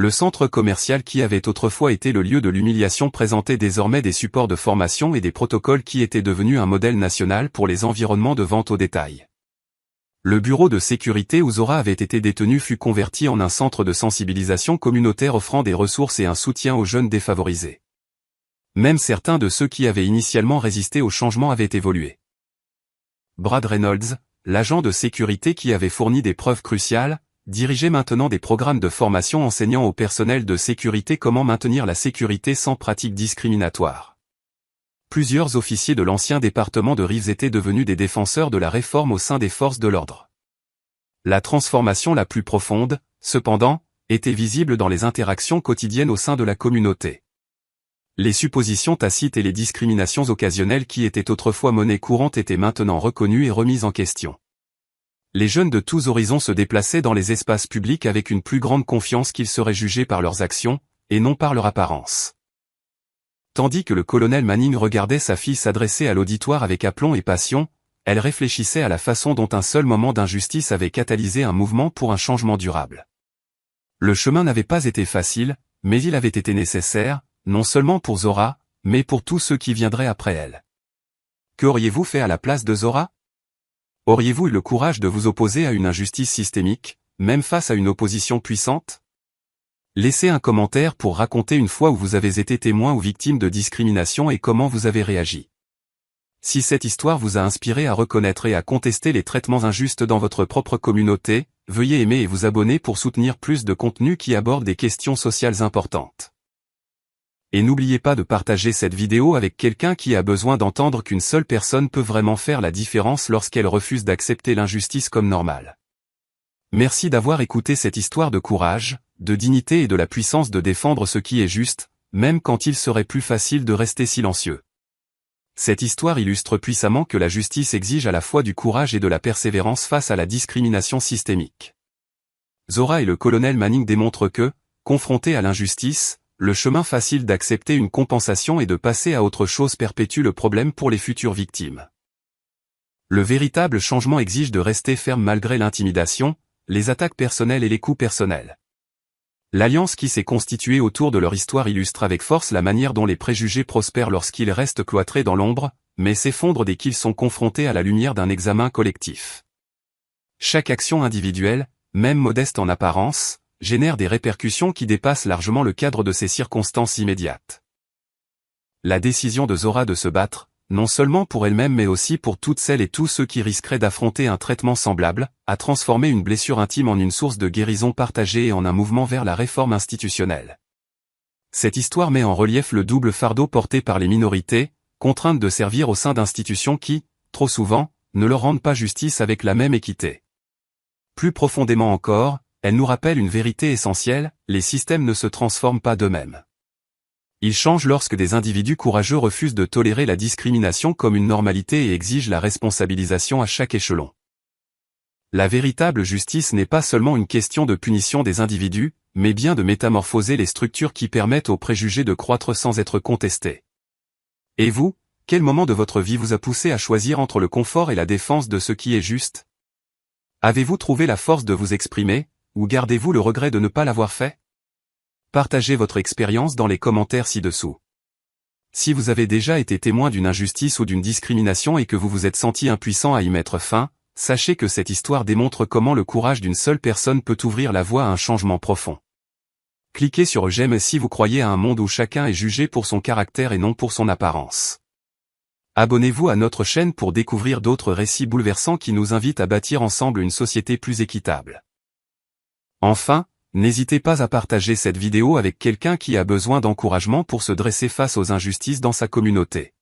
Speaker 1: Le centre commercial qui avait autrefois été le lieu de l'humiliation présentait désormais des supports de formation et des protocoles qui étaient devenus un modèle national pour les environnements de vente au détail. Le bureau de sécurité où Zora avait été détenu fut converti en un centre de sensibilisation communautaire offrant des ressources et un soutien aux jeunes défavorisés. Même certains de ceux qui avaient initialement résisté au changement avaient évolué. Brad Reynolds, l'agent de sécurité qui avait fourni des preuves cruciales, dirigeait maintenant des programmes de formation enseignant au personnel de sécurité comment maintenir la sécurité sans pratiques discriminatoires. Plusieurs officiers de l'ancien département de Reeves étaient devenus des défenseurs de la réforme au sein des forces de l'ordre. La transformation la plus profonde, cependant, était visible dans les interactions quotidiennes au sein de la communauté. Les suppositions tacites et les discriminations occasionnelles qui étaient autrefois monnaie courante étaient maintenant reconnues et remises en question. Les jeunes de tous horizons se déplaçaient dans les espaces publics avec une plus grande confiance qu'ils seraient jugés par leurs actions, et non par leur apparence. Tandis que le colonel Manning regardait sa fille s'adresser à l'auditoire avec aplomb et passion, elle réfléchissait à la façon dont un seul moment d'injustice avait catalysé un mouvement pour un changement durable. Le chemin n'avait pas été facile, mais il avait été nécessaire, non seulement pour Zora, mais pour tous ceux qui viendraient après elle. Qu'auriez-vous fait à la place de Zora? Auriez-vous eu le courage de vous opposer à une injustice systémique, même face à une opposition puissante? Laissez un commentaire pour raconter une fois où vous avez été témoin ou victime de discrimination et comment vous avez réagi. Si cette histoire vous a inspiré à reconnaître et à contester les traitements injustes dans votre propre communauté, veuillez aimer et vous abonner pour soutenir plus de contenus qui abordent des questions sociales importantes. Et n'oubliez pas de partager cette vidéo avec quelqu'un qui a besoin d'entendre qu'une seule personne peut vraiment faire la différence lorsqu'elle refuse d'accepter l'injustice comme normale. Merci d'avoir écouté cette histoire de courage, de dignité et de la puissance de défendre ce qui est juste, même quand il serait plus facile de rester silencieux. Cette histoire illustre puissamment que la justice exige à la fois du courage et de la persévérance face à la discrimination systémique. Zora et le colonel Manning démontrent que, confrontés à l'injustice, le chemin facile d'accepter une compensation et de passer à autre chose perpétue le problème pour les futures victimes. Le véritable changement exige de rester ferme malgré l'intimidation, les attaques personnelles et les coups personnels. L'alliance qui s'est constituée autour de leur histoire illustre avec force la manière dont les préjugés prospèrent lorsqu'ils restent cloîtrés dans l'ombre, mais s'effondrent dès qu'ils sont confrontés à la lumière d'un examen collectif. Chaque action individuelle, même modeste en apparence, génère des répercussions qui dépassent largement le cadre de ces circonstances immédiates. La décision de Zora de se battre, non seulement pour elle-même mais aussi pour toutes celles et tous ceux qui risqueraient d'affronter un traitement semblable, a transformé une blessure intime en une source de guérison partagée et en un mouvement vers la réforme institutionnelle. Cette histoire met en relief le double fardeau porté par les minorités, contraintes de servir au sein d'institutions qui, trop souvent, ne leur rendent pas justice avec la même équité. Plus profondément encore, elle nous rappelle une vérité essentielle, les systèmes ne se transforment pas d'eux-mêmes. Ils changent lorsque des individus courageux refusent de tolérer la discrimination comme une normalité et exigent la responsabilisation à chaque échelon. La véritable justice n'est pas seulement une question de punition des individus, mais bien de métamorphoser les structures qui permettent aux préjugés de croître sans être contestés. Et vous, quel moment de votre vie vous a poussé à choisir entre le confort et la défense de ce qui est juste? Avez-vous trouvé la force de vous exprimer, ou gardez-vous le regret de ne pas l'avoir fait? Partagez votre expérience dans les commentaires ci-dessous. Si vous avez déjà été témoin d'une injustice ou d'une discrimination et que vous vous êtes senti impuissant à y mettre fin, sachez que cette histoire démontre comment le courage d'une seule personne peut ouvrir la voie à un changement profond. Cliquez sur j'aime si vous croyez à un monde où chacun est jugé pour son caractère et non pour son apparence. Abonnez-vous à notre chaîne pour découvrir d'autres récits bouleversants qui nous invitent à bâtir ensemble une société plus équitable. Enfin, n'hésitez pas à partager cette vidéo avec quelqu'un qui a besoin d'encouragement pour se dresser face aux injustices dans sa communauté.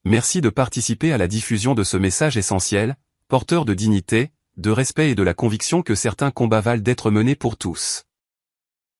Speaker 1: Merci de participer à la diffusion de ce message essentiel, porteur de dignité, de respect et de la conviction que certains combats valent d'être menés pour tous.